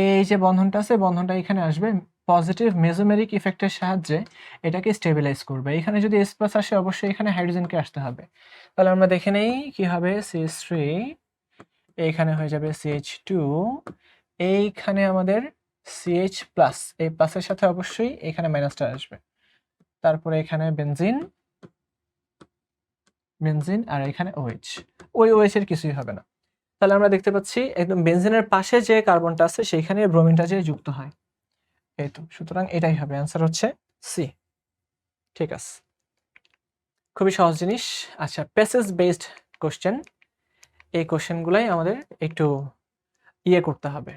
এই যে বন্ধনটা আছে বন্ধনটা এখানে আসবে, পজিটিভ মেসোমেরিক ইফেক্টের সাহায্যে এটাকে স্টেবিলাইজ করবে। এখানে যদি S+ আসে অবশ্যই এখানে হাইড্রোজেনকে আসতে হবে। তাহলে আমরা দেখে নেই কি হবে, CH3, এইখানে হয়ে যাবে CH2, এইখানে আমাদের CH+, এই প্লাসের সাথে অবশ্যই এখানে মাইনাসটা আসবে। তারপরে এখানে বেনজিন, বেনজিন, আর এখানে OH। ওই OH এর কিছুই হবে না। তাহলে আমরা দেখতে পাচ্ছি একদম বেনজিনের পাশে যে কার্বনটা আছে সেইখানে ব্রোমিনটা যে যুক্ত হয়। এই তো, সুতরাং এটাই হবে, অ্যান্সার হচ্ছে সি। ঠিক আছে, খুবই সহজ জিনিস। আচ্ছা, প্যাসেজ বেসড কোশ্চেন, এই কোশ্চেনগুলাই আমাদের একটু ইয়ে করতে হবে,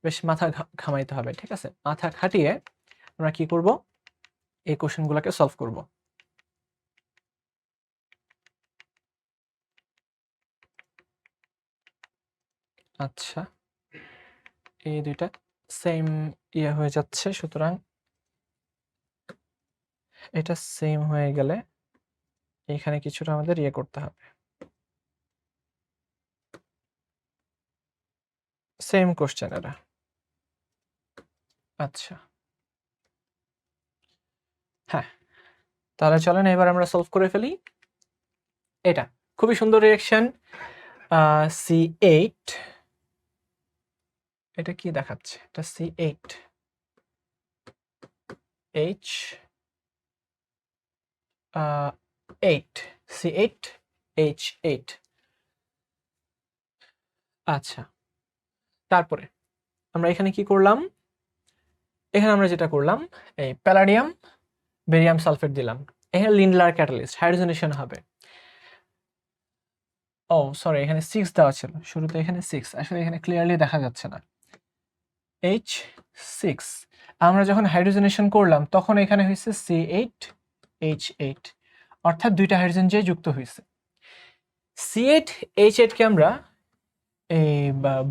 বেশ মাথা ঘামাইতে হবে। ঠিক আছে, মাথা খাটিয়ে আমরা কি করব, এই কোশ্চেনগুলোকে সলভ করব। আচ্ছা, এই দুইটা সেম ইয়ে হয়ে যাচ্ছে, সুতরাং এটা সেম হয়ে গেলে এখানে কিছুটা আমাদের ইয়ে করতে হবে, সেম কোশ্চেন এরা। আচ্ছা, হ্যাঁ, তাহলে চলেন এবার আমরা সলভ করে ফেলি। এটা খুবই সুন্দর রিঅ্যাকশন, C8, এটা কি দেখাচ্ছে? এটা C8 H 8, C8 H8। আচ্ছা, তারপরে আমরা এখানে কি করলাম? এখানে আমরা যেটা করলাম, এই প্যালাডিয়াম বেরিয়াম সালফেট দিলাম, এখানে লিন্ডলার ক্যাটালিস্ট, হাইড্রোজেনেশন হবে। ও সরি, এখানে 6 দেওয়া ছিল শুরুতে, এখানে 6 আসলে এখানে ক্লিয়ারলি দেখা যাচ্ছে না। H6 আমরা যখন হাইড্রোজেনেশন করলাম তখন এখানে হয়েছে C8 H8, অর্থাৎ দুইটা হাইড্রোজেন যে যুক্ত হয়েছে। C8 H8 কে আমরা এই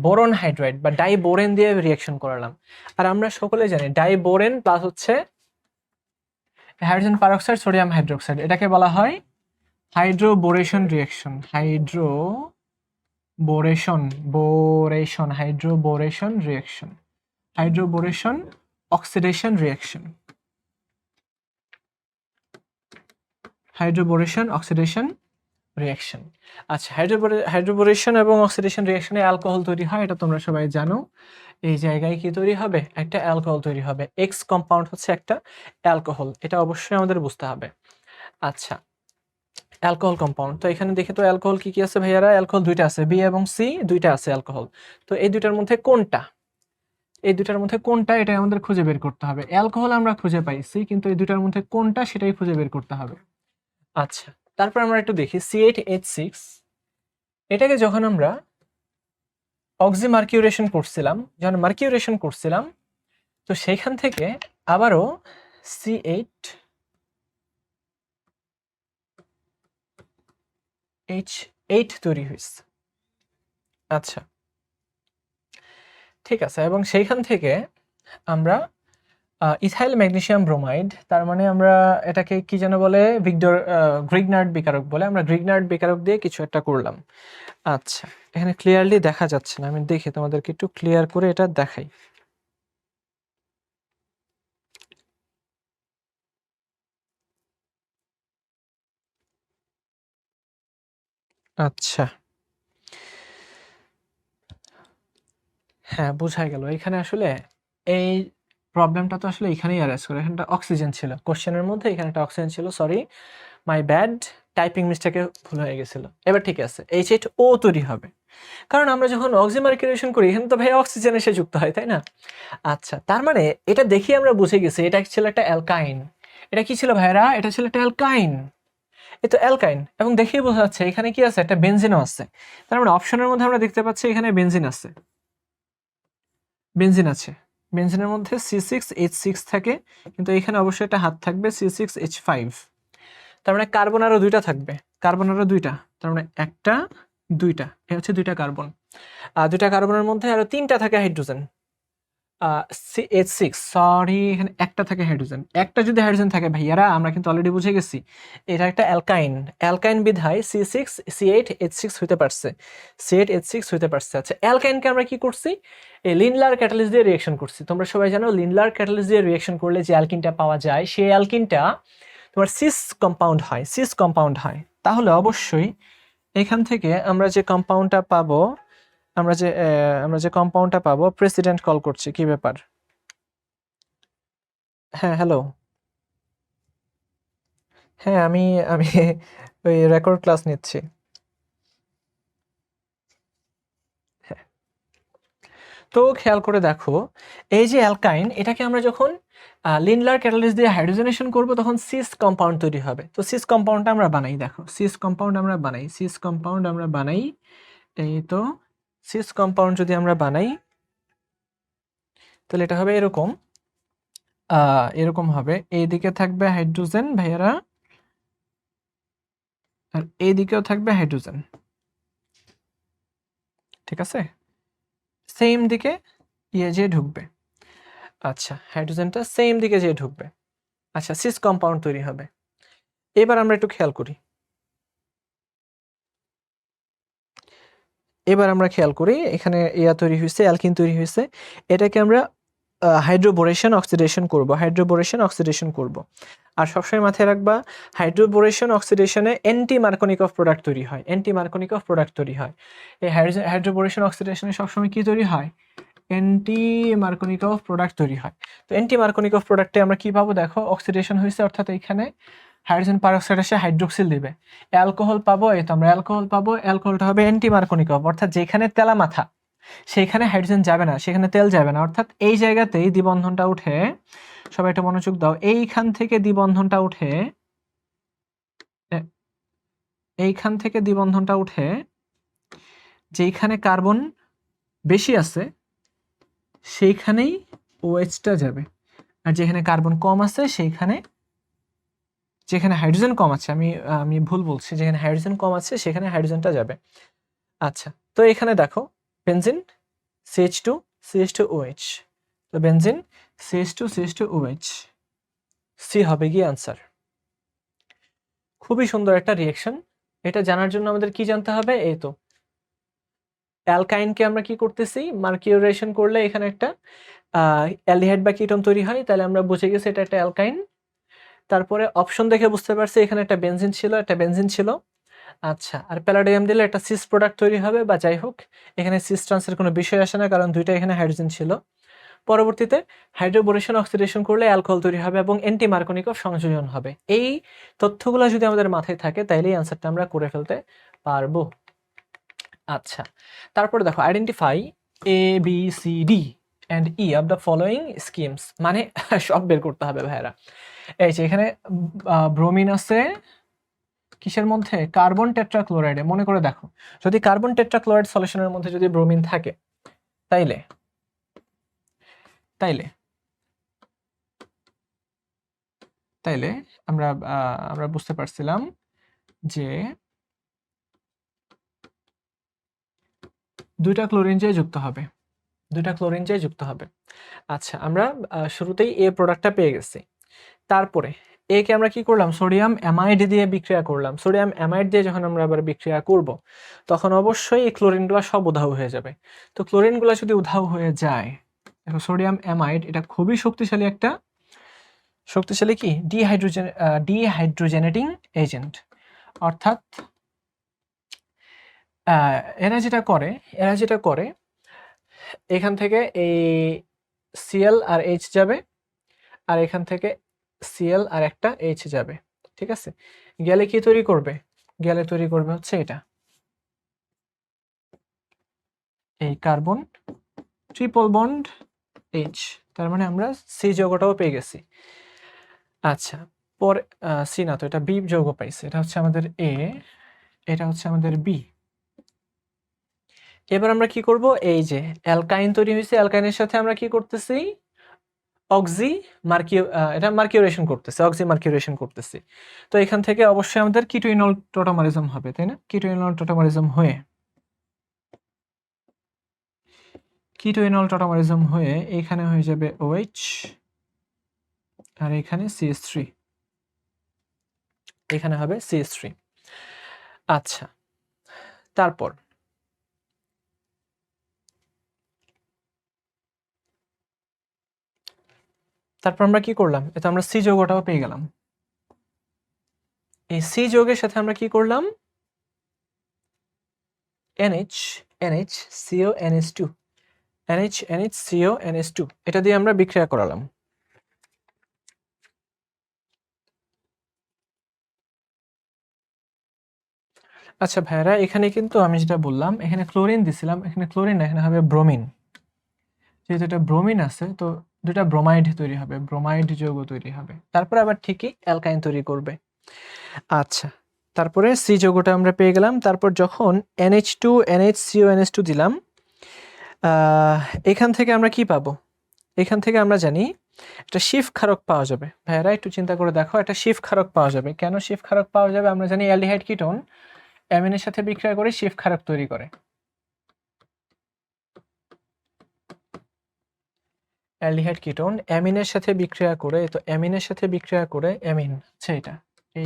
বোরন হাইড্রাইড বা ডাইবোরেন দিয়ে রিঅ্যাকশন করালাম। আর আমরা সকলে জানি ডাইবোরেন প্লাস হচ্ছে হাইড্রোজেন পারঅক্সাইড সোডিয়াম হাইড্রোক্সাইড, এটাকে বলা হয় hydroboration reaction. Hydroboration reaction, hydroboration oxidation reaction, hydroboration oxidation reaction. আচ্ছা, হাইড্রোবোরেশন এবং অক্সিডেশন রিঅ্যাকশনে অ্যালকোহল তৈরি হয়, এটা তোমরা সবাই জানো। এই জায়গায় কি তৈরি হবে? একটা অ্যালকোহল তৈরি হবে, এক্স কম্পাউন্ড হচ্ছে একটা অ্যালকোহল, এটা অবশ্যই আমাদের বুঝতে হবে। আচ্ছা, অ্যালকোহল কম্পাউন্ড, তো এখানে দেখে তো অ্যালকোহল কি কি আছে ভাইয়ারা? অ্যালকোহল দুইটা আছে, বি এবং সি দুইটা আছে অ্যালকোহল। তো এই দুইটার মধ্যে কোনটা, এই দুইটার মধ্যে কোনটা, এটাই আমাদের খুঁজে বের করতে হবে। অ্যালকোহল আমরা খুঁজে পাইছি, কিন্তু এই দুইটার মধ্যে কোনটা সেটাই খুঁজে বের করতে হবে। আচ্ছা, তারপর আমরা একটু দেখি C8H6, এটাকে যখন আমরা অক্সিমার্কিউরেশন করছিলাম, যখন মার্কিউরেশন করছিলাম, তো সেইখান থেকে আবারও C8H8 তৈরি হয়েছে। আচ্ছা, ঠিক আছে, এবং সেইখান থেকে আমরা ইথাইল ম্যাগনেসিয়াম ব্রোমাইড, তার মানে আমরা এটাকে কি যেন বলে, গ্রিগনার্ড বিকারক বলে, আমরা গ্রিগনার্ড বিকারক দিয়ে কিছু একটা করলাম। আচ্ছা, এখানে ক্লিয়ারলি দেখা যাচ্ছে না, আমি দেখে তোমাদেরকে একটু ক্লিয়ার করে এটা দেখাই। আচ্ছা, হ্যাঁ বোঝাই গেল। এখানে আসলে এই প্রবলেমটা তো আসলে এখানেই অ্যারেজ করে, এখানটা অক্সিজেন ছিল কোশ্চেনের মধ্যে, এখানে একটা অক্সিজেন ছিল, সরি মাই ব্যাড, টাইপিং মিস্টেকে ভুল হয়ে গেছিল। এবার ঠিক আছে, H8O তৈরি হবে, কারণ আমরা যখন অক্সিমার্কিউরেশন করি এখানে তো ভাই অক্সিজেন এসে যুক্ত হয়, তাই না? আচ্ছা, তার মানে এটা দেখি আমরা বুঝে গেছি এটা ছিল একটা অ্যালকাইন। এটা কি ছিল ভাইরা? এটা ছিল একটা অ্যালকাইন। এ তো অ্যালকাইন, এবং দেখেই বোঝা যাচ্ছে এখানে কি আছে, একটা বেনজিনও আছে। তার মানে অপশনের মধ্যে আমরা দেখতে পাচ্ছি এখানে বেনজিন আছে, বেনজিন আছে। বেনজিনের মধ্যে C6H6 থাকে, কিন্তু এখানে অবশ্যই একটা হাত থাকবে C6H5। তার মানে কার্বন আরো দুইটা থাকবে, কার্বন আরো দুইটা, তার মানে একটা দুইটা, এ হচ্ছে দুইটা কার্বন। আর দুইটা কার্বনের মধ্যে আরো তিনটা থাকে হাইড্রোজেন, H6, সরি এখানে একটা থাকে হাইড্রোজেন। একটা যদি হাইড্রোজেন থাকে ভাইয়ারা, আমরা কিন্তু অলরেডি বুঝে গেছি এটা একটা অ্যালকাইন। অ্যালকাইন বিধায় C6C8H6 হইতে পারছে, C8H6 হইতে পারছে। আচ্ছা, অ্যালকাইনকে আমরা কি করছি? এই লিনলার ক্যাটালিস্ট দিয়ে রিঅ্যাকশন করছি। তোমরা সবাই জানো লিনলার ক্যাটালিস্ট দিয়ে রিঅ্যাকশন করলে যে অ্যালকিনটা পাওয়া যায়, সেই অ্যালকিনটা তোমার সিস কম্পাউন্ড হয়, সিস কম্পাউন্ড হয়। তাহলে অবশ্যই এখান থেকে আমরা যে কম্পাউন্ডটা পাবো, আমরা যে কম্পাউন্ডটা পাবো, প্রেসিডেন্ট কল করছি, কি ব্যাপার? হ্যাঁ হ্যালো, হ্যাঁ আমি আমি ওই রেকর্ড ক্লাস নিচ্ছি। হ্যাঁ, তো খেয়াল করে দেখো, এই যে অ্যালকাইন, এটাকে আমরা যখন লিন্ডলার ক্যাটালিস্ট দিয়ে হাইড্রোজেনেশন করব তখন সিস কম্পাউন্ড তৈরি হবে। তো সিস কম্পাউন্ডটা আমরা বানাই, দেখো সিস কম্পাউন্ড আমরা বানাই, সিস কম্পাউন্ড আমরা বানাই। এই তো সিস কম্পাউন্ড যদি আমরা বানাই তাহলে এটা হবে এরকম, এরকম হবে। এইদিকে থাকবে হাইড্রোজেন ভাইয়ারা, আর এইদিকেও থাকবে হাইড্রোজেন, ঠিক আছে? সেম দিকে ইয়ে যে ঢুকবে। আচ্ছা, হাইড্রোজেনটা সেম দিকে যেয়ে ঢুকবে। আচ্ছা, সিস কম্পাউন্ড তৈরি হবে। এবার আমরা একটু খেয়াল করি, এখানে ইয়া তৈরি হয়েছে, অ্যালকিন তৈরি হয়েছে। এটাকে আমরা হাইড্রোবোরেশন অক্সিডেশন করব, হাইড্রোবোরেশন অক্সিডেশন করব। আর সবসময় মাথায় রাখবা, হাইড্রোবোরেশন অক্সিডেশনে অ্যান্টি মার্কোনিকভ প্রোডাক্ট তৈরি হয়, অ্যান্টি মার্কোনিকভ প্রোডাক্ট তৈরি হয়। এই হাইড্রোবোরেশন অক্সিডেশনে সবসময় কি তৈরি হয়? অ্যান্টি মার্কোনিকভ প্রোডাক্ট তৈরি হয়। তো অ্যান্টি মার্কোনিকভ প্রোডাক্টে আমরা কি পাবো? দেখো অক্সিডেশন হয়েছে, অর্থাৎ এখানে হাইড্রোজেন পারঅক্সাইড এসে হাইড্রোক্সিল দিবে, অ্যালকোহল পাবো। এই তো আমরা অ্যালকোহল পাবো, অ্যালকোহলটা হবে অ্যান্টি মার্কোনিকভ, অর্থাৎ যেখানে তেলা মাথা সেখানে হাইড্রোজেন যাবে না, সেখানে তেল যাবে না, অর্থাৎ এই জায়গাতেই দ্বিবন্ধনটা উঠে, সবাই একটা মনোযোগ দাও, এইখান থেকে দ্বিবন্ধনটা উঠে, এইখান থেকে দ্বিবন্ধনটা উঠে যেইখানে কার্বন বেশি আছে সেইখানেই OH-টা যাবে, আর যেখানে কার্বন কম আছে সেইখানে, যেখানে হাইড্রোজেন কম আছে, আমি আমি ভুল বলছি, যেখানে হাইড্রোজেন কম আছে সেখানে হাইড্রোজেনটা যাবে। আচ্ছা, তো এখানে দেখো বেনজিন CH2 CH2OH, তো বেনজিন CH2 CH2OH, সি হবে গিয়ে আনসার। খুবই সুন্দর একটা রিঅ্যাকশন। এটা জানার জন্য আমাদের কি জানতে হবে? এই তো অ্যালকাইনকে আমরা কি করতেছি, মার্কিউরেশন করলে এখানে একটা অ্যালডিহাইড বা কিটোন তৈরি হয়, তাহলে আমরা বুঝে গেছি এটা একটা অ্যালকাইন। তারপরে অপশন দেখে বুঝতে পারছি এখানে একটা বেনজিন ছিল, একটা বেনজিন ছিল। আচ্ছা, আর প্যালাডিয়াম দিলে একটা সিস প্রোডাক্ট তৈরি হবে, বা যাই হোক এখানে সিস ট্রান্সের কোনো বিষয় আসে না, কারণ দুইটা এখানে হাইড্রোজেন ছিল। পরবর্তীতে হাইড্রোবোরেশন অক্সিডেশন করলে অ্যালকোহল তৈরি হবে এবং অ্যান্টি মার্কোনিকভ সংযোজন হবে। এই তথ্যগুলো যদি আমাদের মাথায় থাকে তাইলেই অ্যান্সারটা আমরা করে ফেলতে পারবো। আচ্ছা, তারপরে দেখো identify ABCD and E of the following schemes, মানে সব বের করতে হবে ভাইরা। এই যে এখানে ব্রোমিন আছে কিসের মধ্যে? কার্বন টেট্রাক্লোরাইডে। মনে করে দেখো, যদি কার্বন টেট্রাক্লোরাইড সলিউশনের মধ্যে যদি ব্রোমিন থাকে তাইলে তাইলে তাইলে আমরা আমরা বুঝতে পারছিলাম যে দুইটা ক্লোরিন যে যুক্ত হবে, দুইটা ক্লোরিন যে যুক্ত হবে। আচ্ছা, আমরা শুরুতেই এ প্রোডাক্টটা পেয়ে গেছি। তারপরে একে আমরা কি করলাম, সোডিয়াম অ্যামাইড দিয়ে বিক্রিয়া করলাম। সোডিয়াম অ্যামাইড দিয়ে যখন আমরা আবার বিক্রিয়া করব, তখন অবশ্যই এই ক্লোরিনগুলো সব উধাও হয়ে যাবে। তো ক্লোরিনগুলো যদি উধাও হয়ে যায়, দেখো সোডিয়াম অ্যামাইড এটা খুবই শক্তিশালী একটা কি ডিহাইড্রোজেনেটিং এজেন্ট। অর্থাৎ এরা যেটা করে এখান থেকে এই সিএল আর এইচ যাবে, আর এখান থেকে সিএল আর একটা এইচ যাবে, ঠিক আছে। গেলে কি তৈরি করবে, তৈরি করবে হচ্ছে এটা, এই কার্বন ট্রিপল বন্ড এইচ। তার মানে আমরা সি যৌগটাও পেয়ে গেছি। আচ্ছা, পরে সি না তো, এটা বি যৌগ পাইছে। এটা হচ্ছে আমাদের এ, এটা হচ্ছে আমাদের বি। এবার আমরা কি করব, এই যে অ্যালকাইন তৈরি হয়েছে, অ্যালকাইনের সাথে আমরা কি করতেছি, এটা মার্কিউরেশন করতেছে, অক্সি মার্কিউরেশন করতেছি। তো এখান থেকে অবশ্যই আমাদের কিটোইনল টোটামারিজম হবে, তাই না? কিটোইনল টোটামারিজম হয়ে এখানে হয়ে যাবে OH, আর এখানে CH3, এখানে হবে CH3। আচ্ছা, তারপর আমরা কি করলাম, এটা আমরা সি যৌগটাও পেয়ে গেলাম। এই সি যৌগের সাথে আমরা কি করলাম, NH NH CO NH2 এটা দিয়ে আমরা বিক্রিয়া করালাম। আচ্ছা ভাইরা, এখানে কিন্তু আমি যেটা বললাম, এখানে ক্লোরিন দিছিলাম, এখানে ক্লোরিন না, এখানে হবে ব্রোমিন। যেহেতু এটা ব্রোমিন আছে, তো দুটা ব্রোমাইড তৈরি হবে, ব্রোমাইড যৌগ তৈরি হবে। তারপর আবার ঠিকই অ্যালকাইন তৈরি করবে। আচ্ছা, তারপরে সি যৌগটা আমরা পেয়ে গেলাম। তারপর যখন NH2 NHCO NH2 দিলাম, এখান থেকে আমরা কি পাবো, এখান থেকে আমরা জানি একটা শিফ ক্ষারক পাওয়া যাবে। ভাইরা একটু চিন্তা করে দেখো, একটা শিফ ক্ষারক পাওয়া যাবে। কেন শিফ ক্ষারক পাওয়া যাবে? আমরা জানি অ্যালডিহাইড কিটোন অ্যামিনের সাথে বিক্রিয়া করে শিফ ক্ষারক তৈরি করে। অ্যালডিহাইড কিটোন অ্যামিনের সাথে বিক্রিয়া করে, তো অ্যামিনের সাথে বিক্রিয়া করে অ্যামিন হচ্ছে এটা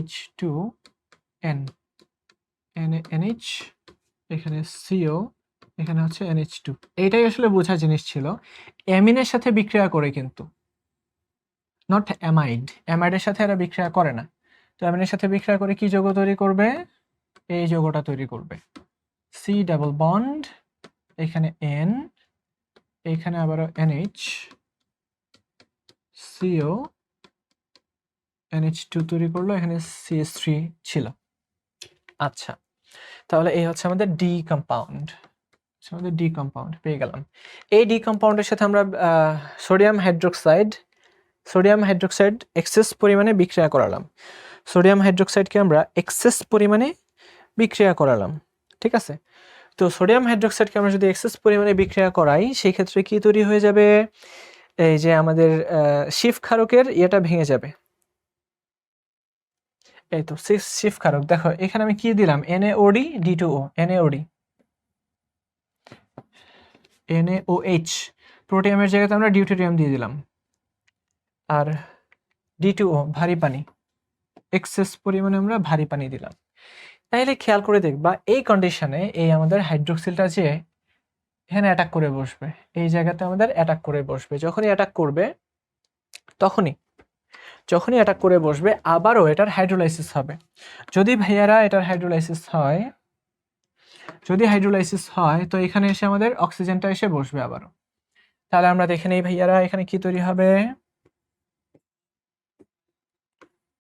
H2N, NH, এখানে CO, এখানে হচ্ছে NH2। এইটাই আসলে বোঝার জিনিস ছিল, অ্যামিনের সাথে বিক্রিয়া করে, কিন্তু নট অ্যামাইড। অ্যামাইডের সাথে এরা বিক্রিয়া করে না। তো অ্যামিনের সাথে বিক্রিয়া করে কি যৌগ তৈরি করবে, এই যৌগটা তৈরি করবে, সি ডাবল বন্ড, এখানে N, এখানে আবারও NH, CO, NH2 তৈরি করলো, এখানে CH3 ছিল। আচ্ছা, তাহলে এই হচ্ছে আমাদের ডি কম্পাউন্ড, পেয়ে গেলাম। এই ডি কম্পাউন্ডের সাথে আমরা সোডিয়াম হাইড্রোক্সাইড এক্সেস পরিমাণে বিক্রিয়া করালাম। সোডিয়াম হাইড্রোক্সাইডকে আমরা এক্সেস পরিমাণে বিক্রিয়া করালাম, ঠিক আছে। তো সোডিয়াম হাইড্রোক্সাইডকে আমরা যদি এক্সেস পরিমাণে বিক্রিয়া করাই, সেই ক্ষেত্রে কি তৈরি হয়ে যাবে, এই যে আমাদের শিফ ক্ষারকের ইয়েটা ভেঙে যাবে। এই তো শিফ ক্ষারক, দেখো এখানে আমি কি দিলাম, NaOD D2O, NaOH, প্রোটিয়ামের জায়গাতে আমরা ডিউটেরিয়াম দিয়ে দিলাম, আর D2O ভারী পানি, এক্সেস পরিমাণে আমরা ভারী পানি দিলাম। তাইলে খেয়াল করে দেখবা, এই কন্ডিশনে এই আমাদের হাইড্রোক্সিলটা যে এখানে অ্যাটাক করে বসবে, এই জায়গাতে আমাদের অ্যাটাক করে বসবে। যখনই অ্যাটাক করবে, যখনই অ্যাটাক করে বসবে, আবারও এটার হাইড্রোলাইসিস হবে। যদি ভাইয়ারা এটার হাইড্রোলাইসিস হয়, তো এখানে এসে আমাদের অক্সিজেনটা এসে বসবে আবারও। তাহলে আমরা দেখে নেই ভাইয়ারা, এখানে কি তৈরি হবে,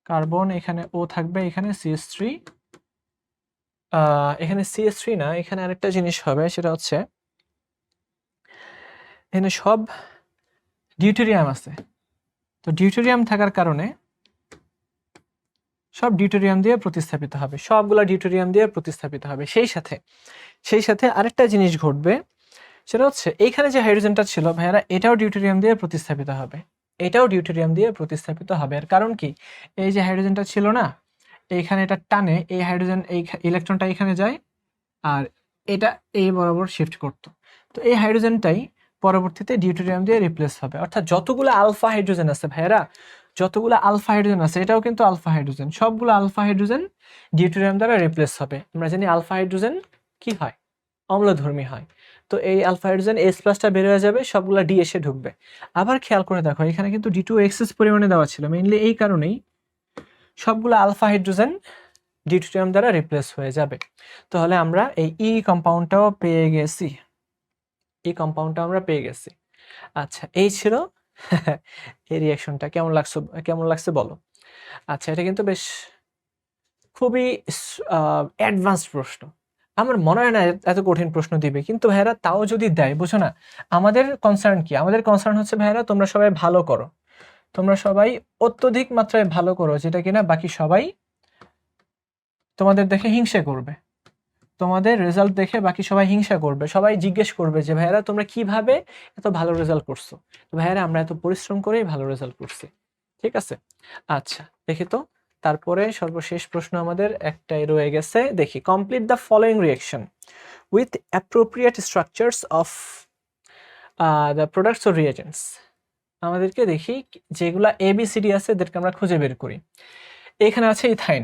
কার্বন, এখানে O থাকবে, এখানে CH3, এখানে CH3 না, এখানে আরেকটা জিনিস হবে, সেটা হচ্ছে এখানে সব ডিউটেরিয়াম আছে। তো ডিউটেরিয়াম থাকার কারণে সব ডিউটেরিয়াম দিয়ে প্রতিস্থাপিত হবে, সবগুলা ডিউটেরিয়াম দিয়ে প্রতিস্থাপিত হবে। সেই সাথে আরেকটা জিনিস ঘটবে, সেটা হচ্ছে এইখানে যে হাইড্রোজেনটা ছিল ভাইয়ারা, এটাও ডিউটেরিয়াম দিয়ে প্রতিস্থাপিত হবে, আর কারণ কি, এই যে হাইড্রোজেনটা ছিল না, এইখানে এটা টানে, এই হাইড্রোজেন, এই ইলেকট্রনটা এখানে যায়, আর এটা এই বরাবর শিফট করত। তো এই হাইড্রোজেনটাই পরবর্তীতে ডিউটেরিয়াম দিয়ে রিপ্লেস হবে। অর্থাৎ যতগুলো আলফা হাইড্রোজেন আছে ভাইয়েরা, যতগুলো আলফা হাইড্রোজেন আছে, এটাও কিন্তু আলফা হাইড্রোজেন, সবগুলো আলফা হাইড্রোজেন ডিউটেরিয়াম দ্বারা রিপ্লেস হবে। আমরা জানি আলফা হাইড্রোজেন কি হয়, অম্লধর্মী হয়। তো এই আলফা হাইড্রোজেন H প্লাসটা বের হয়ে যাবে, সবগুলো ডি এসে ঢুকবে। আবার খেয়াল করে দেখো, এখানে কিন্তু D2 এক্সেস পরিমাণে দেওয়া ছিল, মেইনলি এই কারণেই সবগুলো আলফা হাইড্রোজেন ডিউটেরিয়াম দ্বারা রিপ্লেস হয়ে যাবে। তাহলে আমরা এই ই কম্পাউন্ডটাও পেয়ে গেছি, এই কম্পাউন্ডটা আমরা পেয়ে গেছি। আচ্ছা, এই ছিল এই রিঅ্যাকশনটা। কেমন লাগছে বলো? আচ্ছা, এটা কিন্তু বেশ খুবই অ্যাডভান্সড প্রশ্ন। আমার মনে হয় না এত কঠিন প্রশ্ন দিবে, কিন্তু ভাইয়েরা তাও যদি দেয়, বুঝো না আমাদের কনসার্ন কি? আমাদের কনসার্ন হচ্ছে ভাইয়েরা তোমরা সবাই ভালো করো, তোমরা সবাই অত্যধিক মাত্রায় ভালো করো, যেটা কিনা বাকি সবাই তোমাদের দেখে হিংসা করবে, তোমাদের রেজাল্ট দেখে বাকি সবাই হিংসা করবে, সবাই জিজ্ঞেস করবে যে ভাইয়েরা তোমরা কিভাবে এত ভালো রেজাল্ট করছো। তো ভাইয়েরা আমরা এত পরিশ্রম করেই ভালো রেজাল্ট করছি, ঠিক আছে? আচ্ছা, দেখি তো তারপরে সর্বশেষ প্রশ্ন আমাদের একটাই রয়ে গেছে, দেখি। Complete the following reaction with appropriate structures of the products or reagents. আমাদেরকে দেখি যেগুলা ABCD আছে এদেরকে আমরা খুঁজে বের করি। এখানে আছে ইথাইন,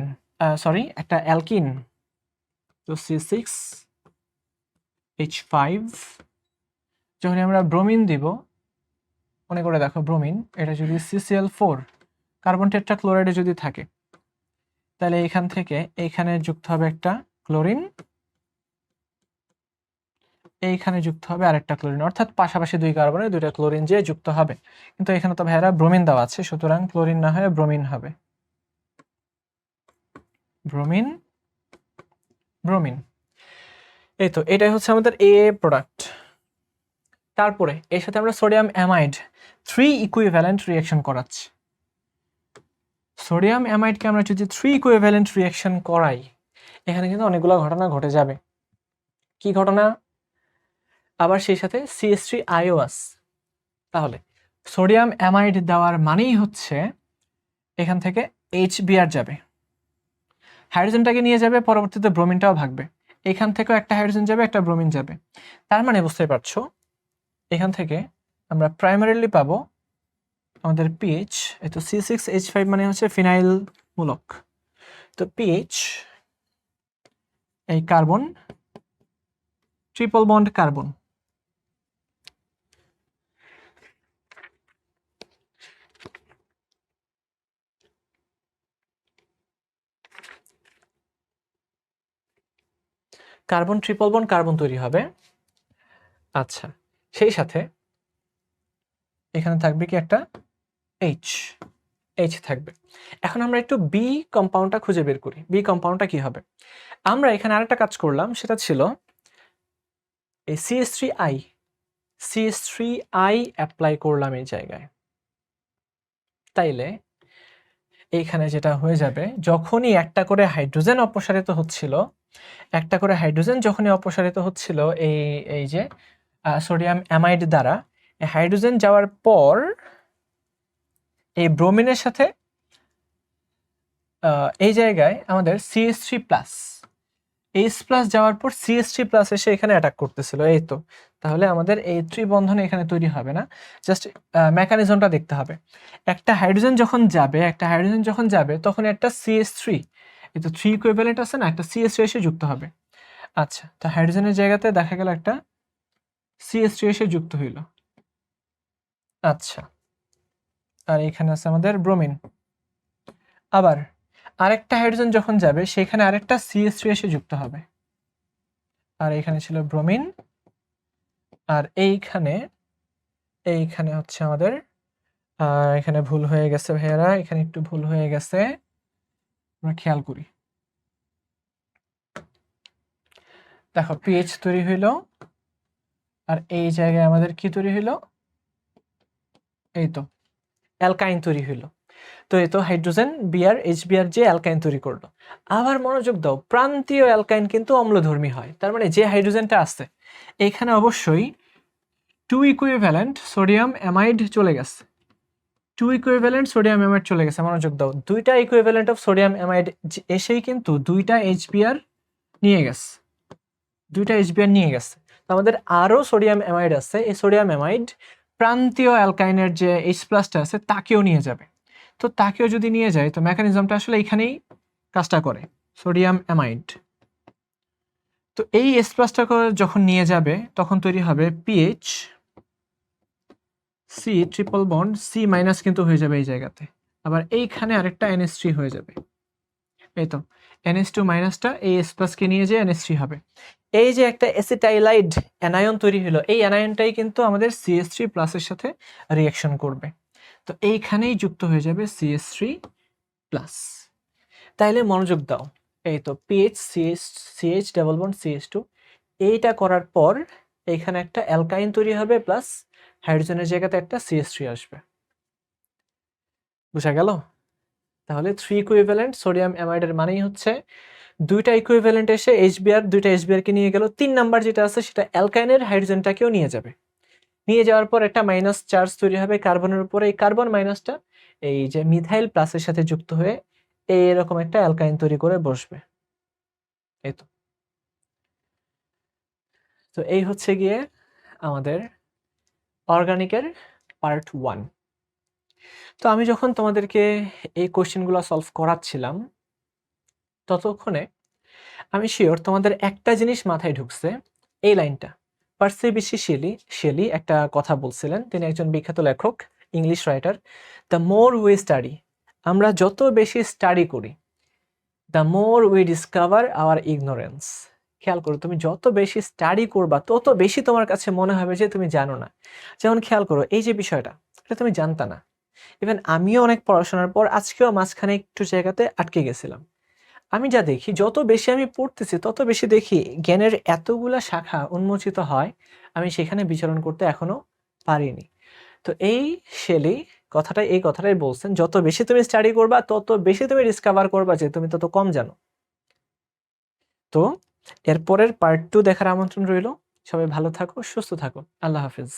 সরি একটা অ্যালকিন, তো C6H5। যখন আমরা ব্রোমিন দিব, মনে করে দেখো ব্রোমিন, এটা যদি CCl4 কার্বন টেট্রাক্লোরাইডে যদি থাকে, তাহলে এখান থেকে এইখানে যুক্ত হবে একটা ক্লোরিন, এইখানে যুক্ত হবে আরেকটা ক্লোরিন, অর্থাৎ পাশাপাশি দুই কার্বনে দুইটা ক্লোরিন যে যুক্ত হবে। কিন্তু এখানে তো ভাইরা ব্রোমিন দেওয়া আছে, সুতরাং ক্লোরিন না হয়ে ব্রোমিন হবে। ব্রোমিন, ব্রোমিন, এই তো এটাই হচ্ছে আমাদের এ প্রোডাক্ট। তারপরে এর সাথে আমরা সোডিয়াম অ্যামাইড 3 ইকুইভ্যালেন্ট রিঅ্যাকশন করাচ্ছি। সোডিয়াম অ্যামাইডকে আমরা যদি 3 ইকুইভ্যালেন্ট রিঅ্যাকশন করাই, এখানে কিন্তু অনেকগুলো ঘটনা ঘটে যাবে। কি ঘটনা? আবার সেই সাথে CH3IOS। তাহলে সোডিয়াম অ্যামাইড দেওয়ার মানেই হচ্ছে এখান থেকে HBr যাবে, হাইড্রোজেনটাকে নিয়ে যাবে, পরবর্তীতে ব্রোমিনটাও ভাগবে, এখান থেকেও একটা হাইড্রোজেন যাবে, একটা ব্রোমিন যাবে। তার মানে বুঝতে পারছো, এখান থেকে আমরা প্রাইমারিলি পাবো আমাদের পিএইচ, এই তো C6H5 মানে হচ্ছে ফিনাইল মূলক, তো পিএইচ এই carbon triple bond carbon, carbon triple bond carbon তৈরি হবে। আচ্ছা, সেই সাথে এখানে থাকবে কি একটা এইচ থাকবে। এখন আমরা একটু বি কম্পাউন্ডটা খুঁজে বের করি। বি কম্পাউন্ডটা কি হবে? আমরা এখানে আরেকটা কাজ করলাম, সেটা ছিল এই CH3I অ্যাপ্লাই করলাম এই জায়গায়। তাইলে এইখানে যেটা হয়ে যাবে, যখনই একটা করে হাইড্রোজেন অপসারিত হচ্ছিল, একটা করে হাইড্রোজেন যখনই অপসারিত হচ্ছিল এই যে সোডিয়াম অ্যামাইড দ্বারা, এই হাইড্রোজেন যাওয়ার পর এই ব্রোমিনের সাথে এই জায়গায় আমাদের CH3+, H+ যাওয়ার পর CH3+ এসে এখানে অ্যাটাক করতেছিল, এই তো। তাহলে আমাদের এই ত্রিবন্ধন এখানে তৈরি হবে না, জাস্ট মেকানিজমটা দেখতে হবে। একটা হাইড্রোজেন যখন যাবে তখন একটা CH3, এই তো 3 ইকুইভ্যালেন্ট আছে না, একটা CH3 এসে যুক্ত হবে। আচ্ছা, তো হাইড্রোজেনের জায়গাতে দেখা গেল একটা CH3 এসে যুক্ত হইল। আচ্ছা, আর এখানে আছে আমাদের ব্রোমিন। আবার আরেকটা হাইড্রোজেন যখন যাবে, সেখানে আরেকটা CH3 এসে যুক্ত হবে। আর এখানে ছিল ব্রোমিন, আর এইখানে হচ্ছে আমাদের এখানে ভুল হয়ে গেছে ভাইয়ারা, এখানে একটু ভুল হয়ে গেছে, আমরা খেয়াল করি। দেখো পিএইচ তৈরি হইলো, আর এই জায়গায় আমাদের কি তৈরি হইলো? এই তো অ্যালকাইন তৈরি হইলো। তো এই তো হাইড্রোজেন HBr যে অ্যালকাইন তৈরি করলো। আবার মনোযোগ দাও, প্রান্তীয় অ্যালকাইন কিন্তু অম্লধর্মী হয়। তার মানে যে হাইড্রোজেনটা আছে এখানে অবশ্যই 2 ইকুইভ্যালেন্ট সোডিয়াম অ্যামাইড চলে গেছে, 2 ইকুইভ্যালেন্ট সোডিয়াম অ্যামাইড চলে গেছে। মনোযোগ দাও, দুইটা ইকুইভ্যালেন্ট অফ সোডিয়াম অ্যামাইড এসেই কিন্তু দুইটা HBr নিয়ে গেছে, দুইটা HBr নিয়ে গেছে। আমাদের আরো সোডিয়াম অ্যামাইড আছে, এই সোডিয়াম অ্যামাইড প্রান্তীয় অ্যালকাইনের যে H+ আছে তাকেও নিয়ে যাবে। তো তাকেও যদি নিয়ে যায় তো মেকানিজমটা আসলে এখানেই কাজটা করে, সোডিয়াম অ্যামাইড। তো এই H+টা যখন নিয়ে যাবে তখন তৈরি হবে PH C triple bond C minus কিন্তু হয়ে যাবে এই জায়গাতে, আবার এইখানে আরেকটা NH3 হয়ে যাবে। এই তো NH2 মাইনাসটা এই H+ কে নিয়ে যেয়ে NH3 হবে। এই যে একটা অ্যাসিটাইলাইড অ্যানায়ন তৈরি হলো, এই অ্যানায়নটাই কিন্তু আমাদের CH3 প্লাসের সাথে রিঅ্যাকশন করবে। তো এইখানেই যুক্ত হয়ে যাবে CH3 প্লাস। তাইলে মনোযোগ দাও, এই তো pH CH double bond CH2, এইটা করার পর এইখানে একটা অ্যালকাইন তৈরি হবে প্লাস হাইড্রোজেনের জায়গাতে একটা CH3 আসবে। বুঝা গেল? তাহলে 3 ইকুইভ্যালেন্ট সোডিয়াম অ্যামাইডের মানেই হচ্ছে দুইটা ইকুইভ্যালেন্ট এসে HBr দুইটা HBr কে নিয়ে গেল, 3 নাম্বার যেটা আছে সেটা অ্যালকাইনের হাইড্রোজেনটাকেও নিয়ে যাবে। নিয়ে যাওয়ার পর একটা মাইনাস চার্জ তৈরি হবে কার্বনের উপরে, এই কার্বন মাইনাসটা এই যে মিথাইল প্লাসের সাথে যুক্ত হয়ে এরকম একটা অ্যালকাইন তৈরি করে বসবে। এই তো। তো এই হচ্ছে গিয়ে আমাদের অর্গানিকের পার্ট 1। তো আমি যখন তোমাদেরকে এই কোশ্চেনগুলো সলভ করাচ্ছিলাম ততক্ষণে আমি শিওর তোমাদের একটা জিনিস মাথায় ঢুকছে, এই লাইনটা। পার্সি বিশি শেলি একটা কথা বলছিলেন, তিনি একজন বিখ্যাত লেখক, English writer. The more we study, আমরা যত বেশি স্টাডি করি, the more we discover hour ignorance. খেয়াল করো, তুমি যত বেশি স্টাডি করবা তত বেশি তোমার কাছে মনে হবে যে তুমি জানো না। যেমন খেয়াল করো, এই যে বিষয়টা, এটা তুমি জানতা না। ইভেন আমিও অনেক পড়াশোনার পর আজকেও মাঝখানে একটু জায়গাতে আটকে গেছিলাম। আমি যা দেখি, যত বেশি আমি পড়তেছি তত বেশি দেখি জ্ঞানের এতগুলা শাখা উন্মোচিত হয়, আমি সেখানে বিচরণ করতে এখনো পারিনি। তো এই শেলি এই কথাটাই বলছেন, যত বেশি তুমি স্টাডি করবা তত বেশি তুমি ডিসকভার করবা যে তুমি তত কম জানো। তো এরপরের পার্ট 2 দেখার আমন্ত্রণ রইল। সবাই ভালো থাকো, সুস্থ থাকো, আল্লাহ হাফিজ।